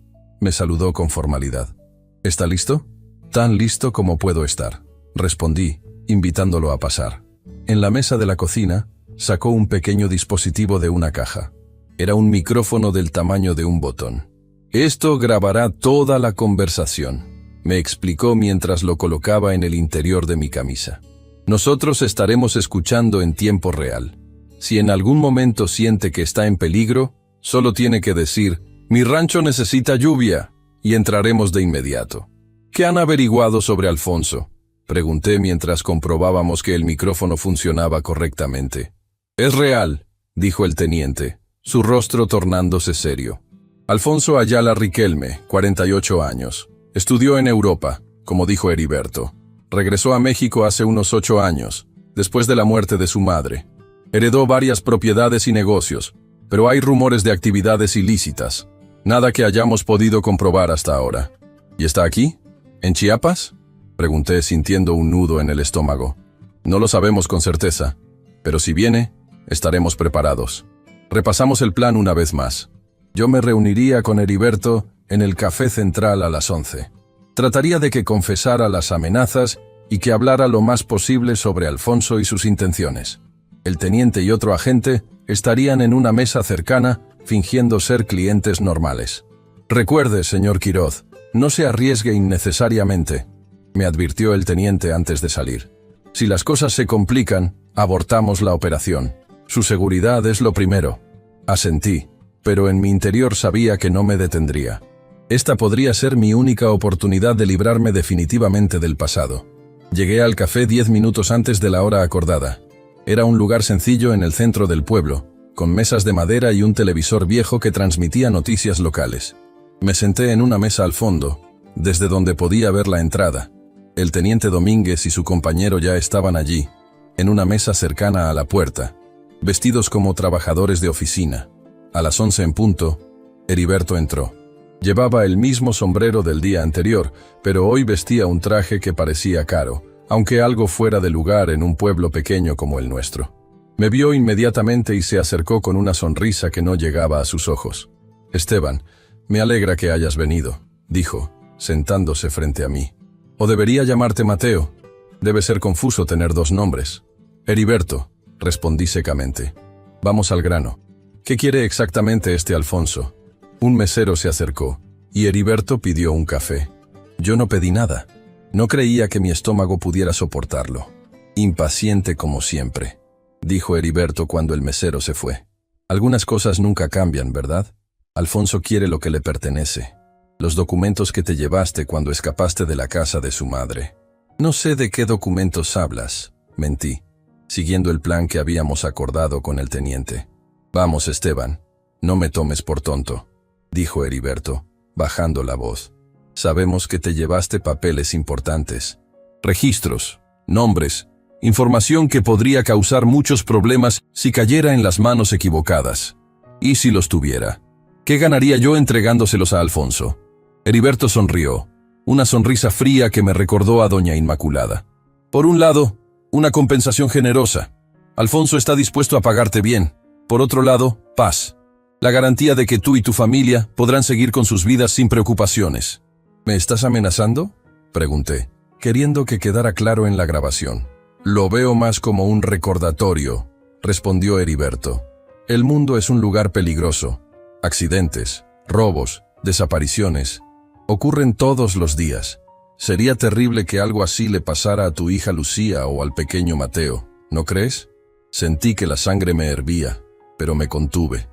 me saludó con formalidad. «¿Está listo?» «Tan listo como puedo estar», respondí, invitándolo a pasar. En la mesa de la cocina, sacó un pequeño dispositivo de una caja. Era un micrófono del tamaño de un botón. «Esto grabará toda la conversación», me explicó mientras lo colocaba en el interior de mi camisa. «Nosotros estaremos escuchando en tiempo real. Si en algún momento siente que está en peligro, solo tiene que decir, «Mi rancho necesita lluvia», y entraremos de inmediato». «¿Qué han averiguado sobre Alfonso?», pregunté mientras comprobábamos que el micrófono funcionaba correctamente. «Es real», dijo el teniente, su rostro tornándose serio. «Alfonso Ayala Riquelme, 48 años. Estudió en Europa, como dijo Heriberto. Regresó a México hace unos 8 años, después de la muerte de su madre. Heredó varias propiedades y negocios, pero hay rumores de actividades ilícitas. Nada que hayamos podido comprobar hasta ahora. ¿Y está aquí? ¿En Chiapas?», pregunté sintiendo un nudo en el estómago. «No lo sabemos con certeza, pero si viene, estaremos preparados». Repasamos el plan una vez más. Yo me reuniría con Heriberto en el Café Central a las 11. Trataría de que confesara las amenazas y que hablara lo más posible sobre Alfonso y sus intenciones. El teniente y otro agente estarían en una mesa cercana, fingiendo ser clientes normales. «Recuerde, señor Quiroz, no se arriesgue innecesariamente», me advirtió el teniente antes de salir. «Si las cosas se complican, abortamos la operación. Su seguridad es lo primero». Asentí, pero en mi interior sabía que no me detendría. Esta podría ser mi única oportunidad de librarme definitivamente del pasado. Llegué al café 10 minutos antes de la hora acordada. Era un lugar sencillo en el centro del pueblo, con mesas de madera y un televisor viejo que transmitía noticias locales. Me senté en una mesa al fondo, desde donde podía ver la entrada. El teniente Domínguez y su compañero ya estaban allí, en una mesa cercana a la puerta, vestidos como trabajadores de oficina. A las 11 en punto, Heriberto entró. Llevaba el mismo sombrero del día anterior, pero hoy vestía un traje que parecía caro, aunque algo fuera de lugar en un pueblo pequeño como el nuestro. Me vio inmediatamente y se acercó con una sonrisa que no llegaba a sus ojos. «Esteban, me alegra que hayas venido», dijo, sentándose frente a mí. «O debería llamarte Mateo. Debe ser confuso tener 2 nombres». «Heriberto», respondí secamente. «Vamos al grano. ¿Qué quiere exactamente este Alfonso?». Un mesero se acercó, y Heriberto pidió un café. Yo no pedí nada. No creía que mi estómago pudiera soportarlo. Impaciente como siempre, dijo Heriberto cuando el mesero se fue. Algunas cosas nunca cambian, ¿verdad? Alfonso quiere lo que le pertenece. Los documentos que te llevaste cuando escapaste de la casa de su madre. No sé de qué documentos hablas, mentí, siguiendo el plan que habíamos acordado con el teniente. Vamos, Esteban, no me tomes por tonto, dijo Heriberto, bajando la voz. Sabemos que te llevaste papeles importantes. Registros, nombres, información que podría causar muchos problemas si cayera en las manos equivocadas. ¿Y si los tuviera? ¿Qué ganaría yo entregándoselos a Alfonso? Heriberto sonrió, una sonrisa fría que me recordó a doña Inmaculada. Por un lado, una compensación generosa. Alfonso está dispuesto a pagarte bien. Por otro lado, paz. La garantía de que tú y tu familia podrán seguir con sus vidas sin preocupaciones. ¿Me estás amenazando?, pregunté, queriendo que quedara claro en la grabación. Lo veo más como un recordatorio, respondió Heriberto. El mundo es un lugar peligroso. Accidentes, robos, desapariciones. Ocurren todos los días. Sería terrible que algo así le pasara a tu hija Lucía o al pequeño Mateo, ¿no crees? Sentí que la sangre me hervía, pero me contuve.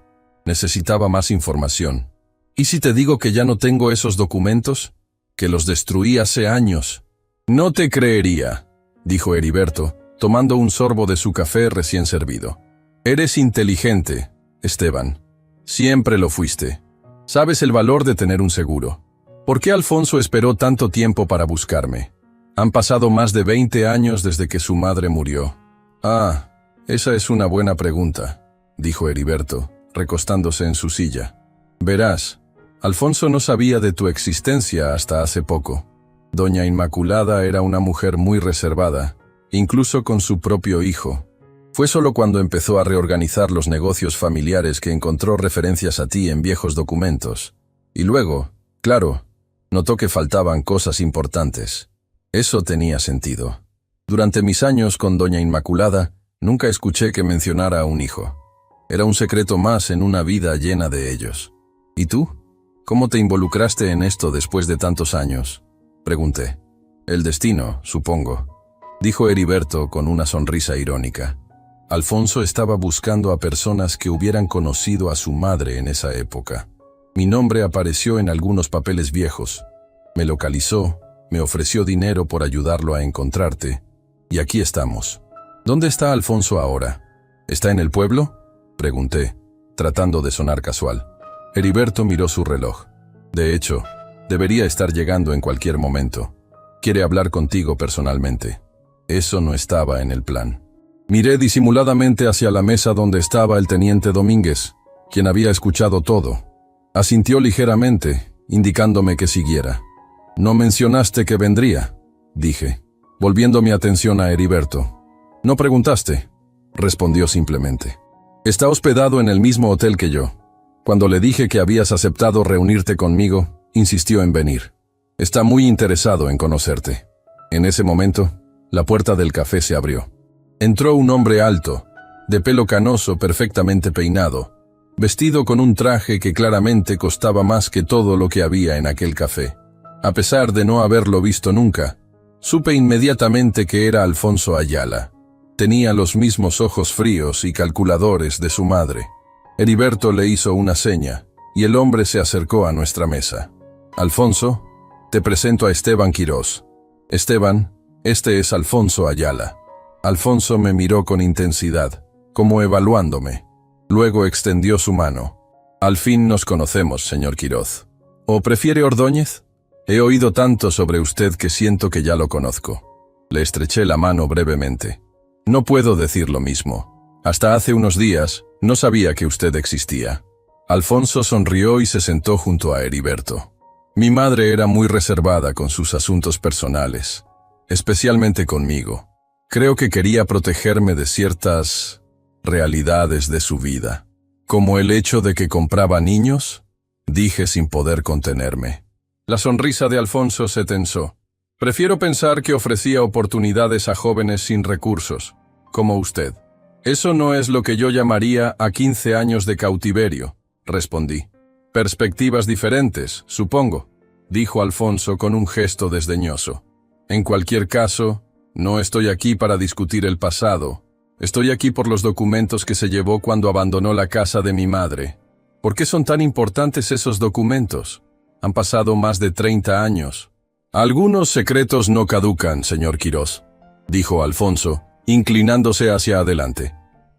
Necesitaba más información. ¿Y si te digo que ya no tengo esos documentos? Que los destruí hace años. No te creería, dijo Heriberto, tomando un sorbo de su café recién servido. Eres inteligente, Esteban. Siempre lo fuiste. Sabes el valor de tener un seguro. ¿Por qué Alfonso esperó tanto tiempo para buscarme? Han pasado más de 20 años desde que su madre murió. Ah, esa es una buena pregunta, dijo Heriberto, recostándose en su silla. Verás, Alfonso no sabía de tu existencia hasta hace poco. Doña Inmaculada era una mujer muy reservada, incluso con su propio hijo. Fue solo cuando empezó a reorganizar los negocios familiares que encontró referencias a ti en viejos documentos. Y luego, claro, notó que faltaban cosas importantes. Eso tenía sentido. Durante mis años con doña Inmaculada, nunca escuché que mencionara a un hijo. Era un secreto más en una vida llena de ellos. ¿Y tú? ¿Cómo te involucraste en esto después de tantos años?, pregunté. El destino, supongo, dijo Heriberto con una sonrisa irónica. Alfonso estaba buscando a personas que hubieran conocido a su madre en esa época. Mi nombre apareció en algunos papeles viejos. Me localizó, me ofreció dinero por ayudarlo a encontrarte, y aquí estamos. ¿Dónde está Alfonso ahora? ¿Está en el pueblo?, pregunté, tratando de sonar casual. Heriberto miró su reloj. De hecho, debería estar llegando en cualquier momento. Quiere hablar contigo personalmente. Eso no estaba en el plan. Miré disimuladamente hacia la mesa donde estaba el teniente Domínguez, quien había escuchado todo. Asintió ligeramente, indicándome que siguiera. «No mencionaste que vendría», dije, volviendo mi atención a Heriberto. «No preguntaste», respondió simplemente. «Está hospedado en el mismo hotel que yo. Cuando le dije que habías aceptado reunirte conmigo, insistió en venir. Está muy interesado en conocerte». En ese momento, la puerta del café se abrió. Entró un hombre alto, de pelo canoso perfectamente peinado, vestido con un traje que claramente costaba más que todo lo que había en aquel café. A pesar de no haberlo visto nunca, supe inmediatamente que era Alfonso Ayala. Tenía los mismos ojos fríos y calculadores de su madre. Heriberto le hizo una seña, y el hombre se acercó a nuestra mesa. «Alfonso, te presento a Esteban Quirós. Esteban, este es Alfonso Ayala». Alfonso me miró con intensidad, como evaluándome. Luego extendió su mano. «Al fin nos conocemos, señor Quirós. ¿O prefiere Ordóñez? He oído tanto sobre usted que siento que ya lo conozco». Le estreché la mano brevemente. «No puedo decir lo mismo. Hasta hace unos días no sabía que usted existía». Alfonso sonrió y se sentó junto a Heriberto. Mi madre era muy reservada con sus asuntos personales, especialmente conmigo. Creo que quería protegerme de ciertas realidades de su vida, como el hecho de que compraba niños, dije sin poder contenerme. La sonrisa de Alfonso se tensó. Prefiero pensar que ofrecía oportunidades a jóvenes sin recursos, como usted. Eso no es lo que yo llamaría a 15 años de cautiverio, respondí. Perspectivas diferentes, supongo, dijo Alfonso con un gesto desdeñoso. En cualquier caso, no estoy aquí para discutir el pasado. Estoy aquí por los documentos que se llevó cuando abandonó la casa de mi madre. ¿Por qué son tan importantes esos documentos? Han pasado más de 30 años. Algunos secretos no caducan, señor Quirós, dijo Alfonso, inclinándose hacia adelante.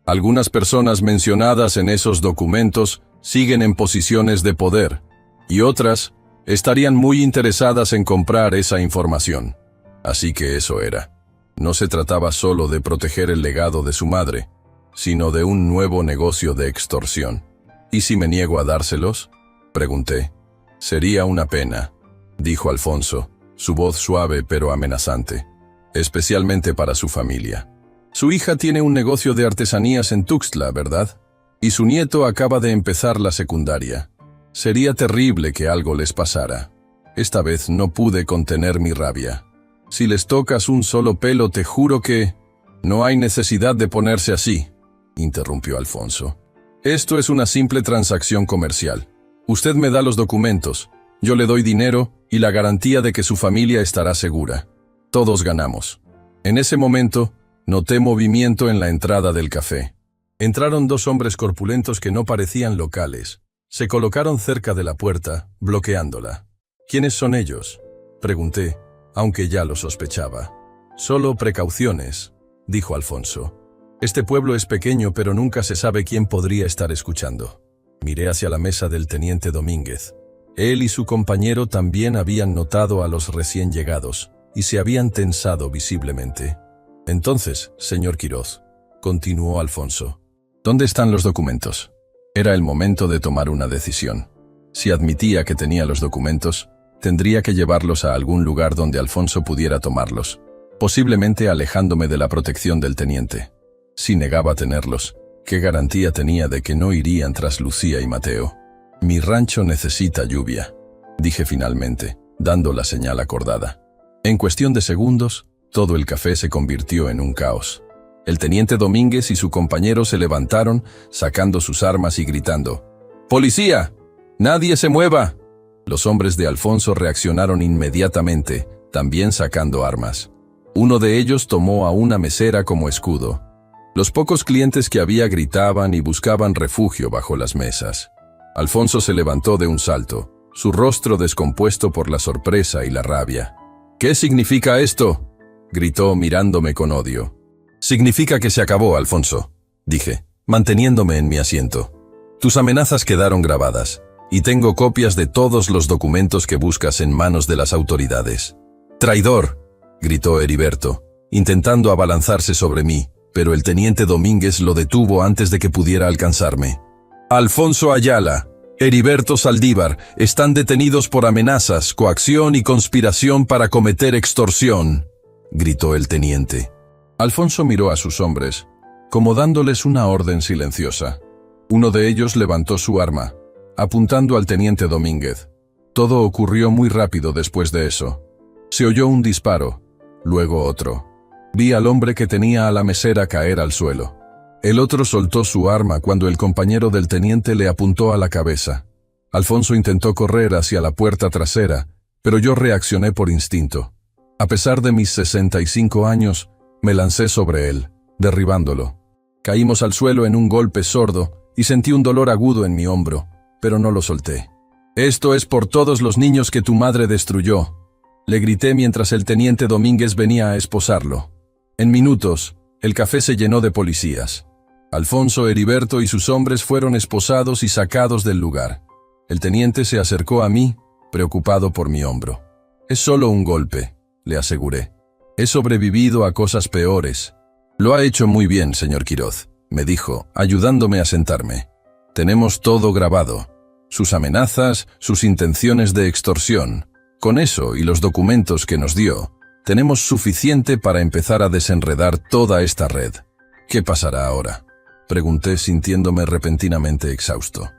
Algunas personas mencionadas en esos documentos siguen en posiciones de poder, y otras estarían muy interesadas en comprar esa información. Así que eso era. No se trataba solo de proteger el legado de su madre, sino de un nuevo negocio de extorsión. ¿Y si me niego a dárselos?, pregunté. Sería una pena, dijo Alfonso, su voz suave pero amenazante, especialmente para su familia. Su hija tiene un negocio de artesanías en Tuxtla, ¿verdad? Y su nieto acaba de empezar la secundaria. Sería terrible que algo les pasara. Esta vez no pude contener mi rabia. Si les tocas un solo pelo, te juro que... No hay necesidad de ponerse así, interrumpió Alfonso. Esto es una simple transacción comercial. Usted me da los documentos, yo le doy dinero y la garantía de que su familia estará segura. Todos ganamos. En ese momento, noté movimiento en la entrada del café. Entraron dos hombres corpulentos que no parecían locales. Se colocaron cerca de la puerta, bloqueándola. ¿Quiénes son ellos?, pregunté, aunque ya lo sospechaba. Solo precauciones, dijo Alfonso. Este pueblo es pequeño, pero nunca se sabe quién podría estar escuchando. Miré hacia la mesa del teniente Domínguez. Él y su compañero también habían notado a los recién llegados, y se habían tensado visiblemente. Entonces, señor Quirós, continuó Alfonso, ¿dónde están los documentos? Era el momento de tomar una decisión. Si admitía que tenía los documentos, tendría que llevarlos a algún lugar donde Alfonso pudiera tomarlos, posiblemente alejándome de la protección del teniente. Si negaba tenerlos, ¿qué garantía tenía de que no irían tras Lucía y Mateo? Mi rancho necesita lluvia, dije finalmente, dando la señal acordada. En cuestión de segundos, todo el café se convirtió en un caos. El teniente Domínguez y su compañero se levantaron, sacando sus armas y gritando: ¡Policía! ¡Nadie se mueva! Los hombres de Alfonso reaccionaron inmediatamente, también sacando armas. Uno de ellos tomó a una mesera como escudo. Los pocos clientes que había gritaban y buscaban refugio bajo las mesas. Alfonso se levantó de un salto, su rostro descompuesto por la sorpresa y la rabia. ¿Qué significa esto?, gritó mirándome con odio. Significa que se acabó, Alfonso, dije, manteniéndome en mi asiento. Tus amenazas quedaron grabadas, y tengo copias de todos los documentos que buscas en manos de las autoridades. ¡Traidor!, gritó Heriberto, intentando abalanzarse sobre mí, pero el teniente Domínguez lo detuvo antes de que pudiera alcanzarme. Alfonso Ayala, Heriberto Saldívar, están detenidos por amenazas, coacción y conspiración para cometer extorsión, gritó el teniente. Alfonso miró a sus hombres, como dándoles una orden silenciosa. Uno de ellos levantó su arma, apuntando al teniente Domínguez. Todo ocurrió muy rápido después de eso. Se oyó un disparo, luego otro. Vi al hombre que tenía a la mesera caer al suelo. El otro soltó su arma cuando el compañero del teniente le apuntó a la cabeza. Alfonso intentó correr hacia la puerta trasera, pero yo reaccioné por instinto. A pesar de mis 65 años, me lancé sobre él, derribándolo. Caímos al suelo en un golpe sordo y sentí un dolor agudo en mi hombro, pero no lo solté. «Esto es por todos los niños que tu madre destruyó», le grité mientras el teniente Domínguez venía a esposarlo. En minutos, el café se llenó de policías. Alfonso, Heriberto y sus hombres fueron esposados y sacados del lugar. El teniente se acercó a mí, preocupado por mi hombro. «Es solo un golpe», le aseguré. «He sobrevivido a cosas peores». «Lo ha hecho muy bien, señor Quirós», me dijo, ayudándome a sentarme. «Tenemos todo grabado. Sus amenazas, sus intenciones de extorsión. Con eso y los documentos que nos dio, tenemos suficiente para empezar a desenredar toda esta red». «¿Qué pasará ahora?», pregunté sintiéndome repentinamente exhausto.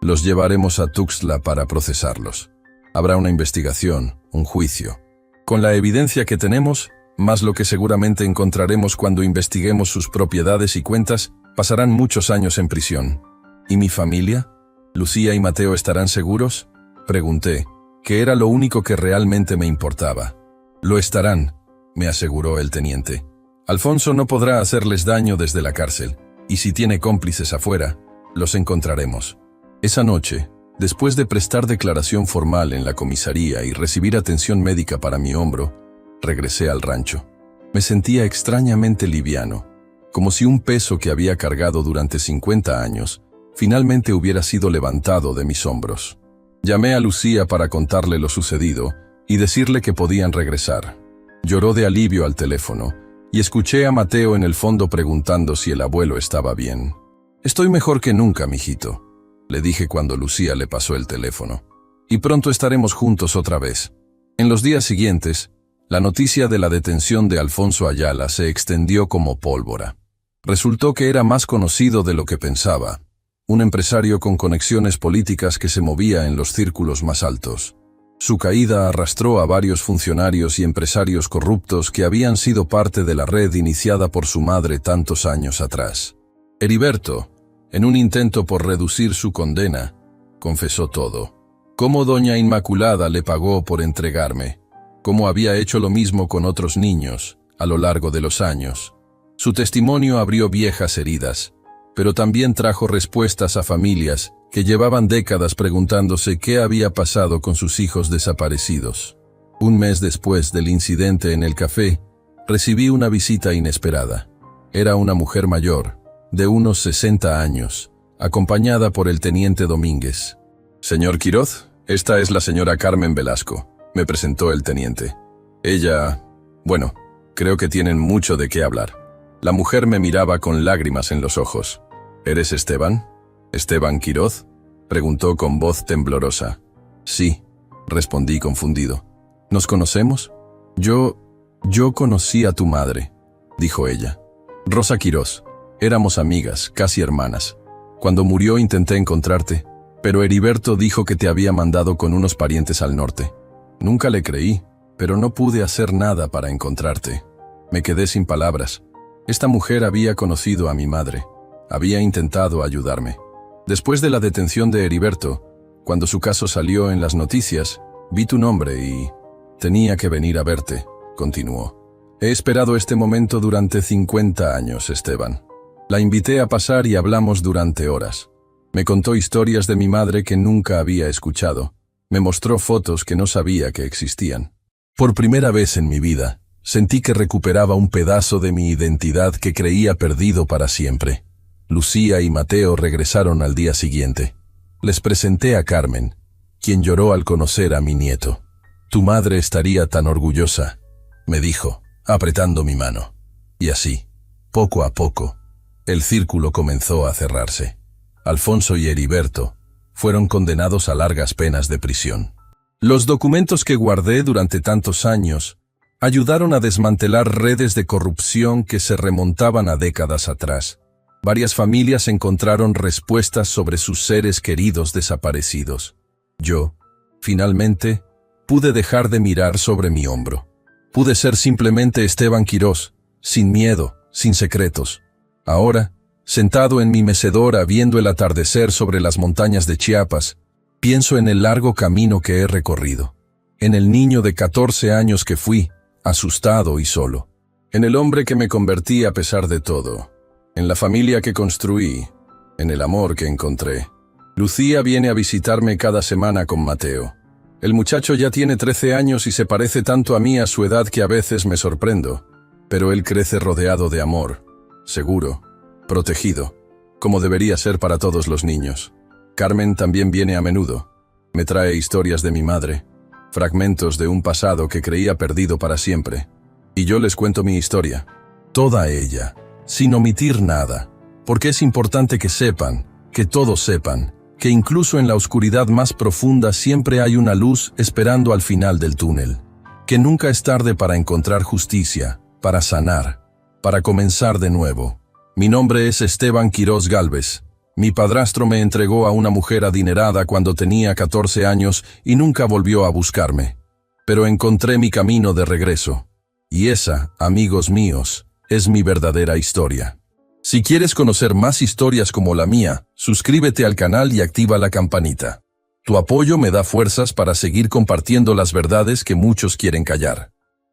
«Los llevaremos a Tuxtla para procesarlos. Habrá una investigación, un juicio. Con la evidencia que tenemos, más lo que seguramente encontraremos cuando investiguemos sus propiedades y cuentas, pasarán muchos años en prisión. ¿Y mi familia?». ¿Lucía y Mateo estarán seguros? Pregunté, que era lo único que realmente me importaba. Lo estarán, me aseguró el teniente. Alfonso no podrá hacerles daño desde la cárcel, y si tiene cómplices afuera, los encontraremos. Esa noche, después de prestar declaración formal en la comisaría y recibir atención médica para mi hombro, regresé al rancho. Me sentía extrañamente liviano, como si un peso que había cargado durante 50 años finalmente hubiera sido levantado de mis hombros. Llamé a Lucía para contarle lo sucedido y decirle que podían regresar. Lloró de alivio al teléfono y escuché a Mateo en el fondo preguntando si el abuelo estaba bien. «Estoy mejor que nunca, mijito», le dije cuando Lucía le pasó el teléfono. «Y pronto estaremos juntos otra vez». En los días siguientes, la noticia de la detención de Alfonso Ayala se extendió como pólvora. Resultó que era más conocido de lo que pensaba. Un empresario con conexiones políticas que se movía en los círculos más altos. Su caída arrastró a varios funcionarios y empresarios corruptos que habían sido parte de la red iniciada por su madre tantos años atrás. Heriberto, en un intento por reducir su condena, confesó todo. Cómo doña Inmaculada le pagó por entregarme, cómo había hecho lo mismo con otros niños a lo largo de los años. Su testimonio abrió viejas heridas, pero también trajo respuestas a familias que llevaban décadas preguntándose qué había pasado con sus hijos desaparecidos. Un mes después del incidente en el café, recibí una visita inesperada. Era una mujer mayor, de unos 60 años, acompañada por el teniente Domínguez. «Señor Quiroz, esta es la señora Carmen Velasco», me presentó el teniente. Bueno, creo que tienen mucho de qué hablar. La mujer me miraba con lágrimas en los ojos. «¿Eres Esteban? ¿Esteban Quiroz?», preguntó con voz temblorosa. «Sí», respondí confundido. «¿Nos conocemos?» Yo conocí a tu madre», dijo ella. «Rosa Quiroz. Éramos amigas, casi hermanas. Cuando murió intenté encontrarte, pero Heriberto dijo que te había mandado con unos parientes al norte. Nunca le creí, pero no pude hacer nada para encontrarte. Me quedé sin palabras. Esta mujer había conocido a mi madre. Había intentado ayudarme. Después de la detención de Heriberto, cuando su caso salió en las noticias, vi tu nombre y... tenía que venir a verte», continuó. «He esperado este momento durante 50 años, Esteban. La invité a pasar y hablamos durante horas. Me contó historias de mi madre que nunca había escuchado. Me mostró fotos que no sabía que existían. Por primera vez en mi vida, sentí que recuperaba un pedazo de mi identidad que creía perdido para siempre». Lucía y Mateo regresaron al día siguiente. Les presenté a Carmen, quien lloró al conocer a mi nieto. «Tu madre estaría tan orgullosa», me dijo, apretando mi mano. Y así, poco a poco, el círculo comenzó a cerrarse. Alfonso y Heriberto fueron condenados a largas penas de prisión. Los documentos que guardé durante tantos años ayudaron a desmantelar redes de corrupción que se remontaban a décadas atrás. Varias familias encontraron respuestas sobre sus seres queridos desaparecidos. Yo, finalmente, pude dejar de mirar sobre mi hombro. Pude ser simplemente Esteban Quiroz, sin miedo, sin secretos. Ahora, sentado en mi mecedora viendo el atardecer sobre las montañas de Chiapas, pienso en el largo camino que he recorrido. En el niño de 14 años que fui, asustado y solo. En el hombre que me convertí a pesar de todo. En la familia que construí, en el amor que encontré. Lucía viene a visitarme cada semana con Mateo. El muchacho ya tiene 13 años y se parece tanto a mí a su edad que a veces me sorprendo. Pero él crece rodeado de amor, seguro, protegido, como debería ser para todos los niños. Carmen también viene a menudo. Me trae historias de mi madre, fragmentos de un pasado que creía perdido para siempre. Y yo les cuento mi historia, toda ella, sin omitir nada, porque es importante que sepan, que todos sepan, que incluso en la oscuridad más profunda siempre hay una luz esperando al final del túnel, que nunca es tarde para encontrar justicia, para sanar, para comenzar de nuevo. Mi nombre es Esteban Quiroz Gálvez. Mi padrastro me entregó a una mujer adinerada cuando tenía 14 años y nunca volvió a buscarme. Pero encontré mi camino de regreso. Y esa, amigos míos, es mi verdadera historia. Si quieres conocer más historias como la mía, suscríbete al canal y activa la campanita. Tu apoyo me da fuerzas para seguir compartiendo las verdades que muchos quieren callar.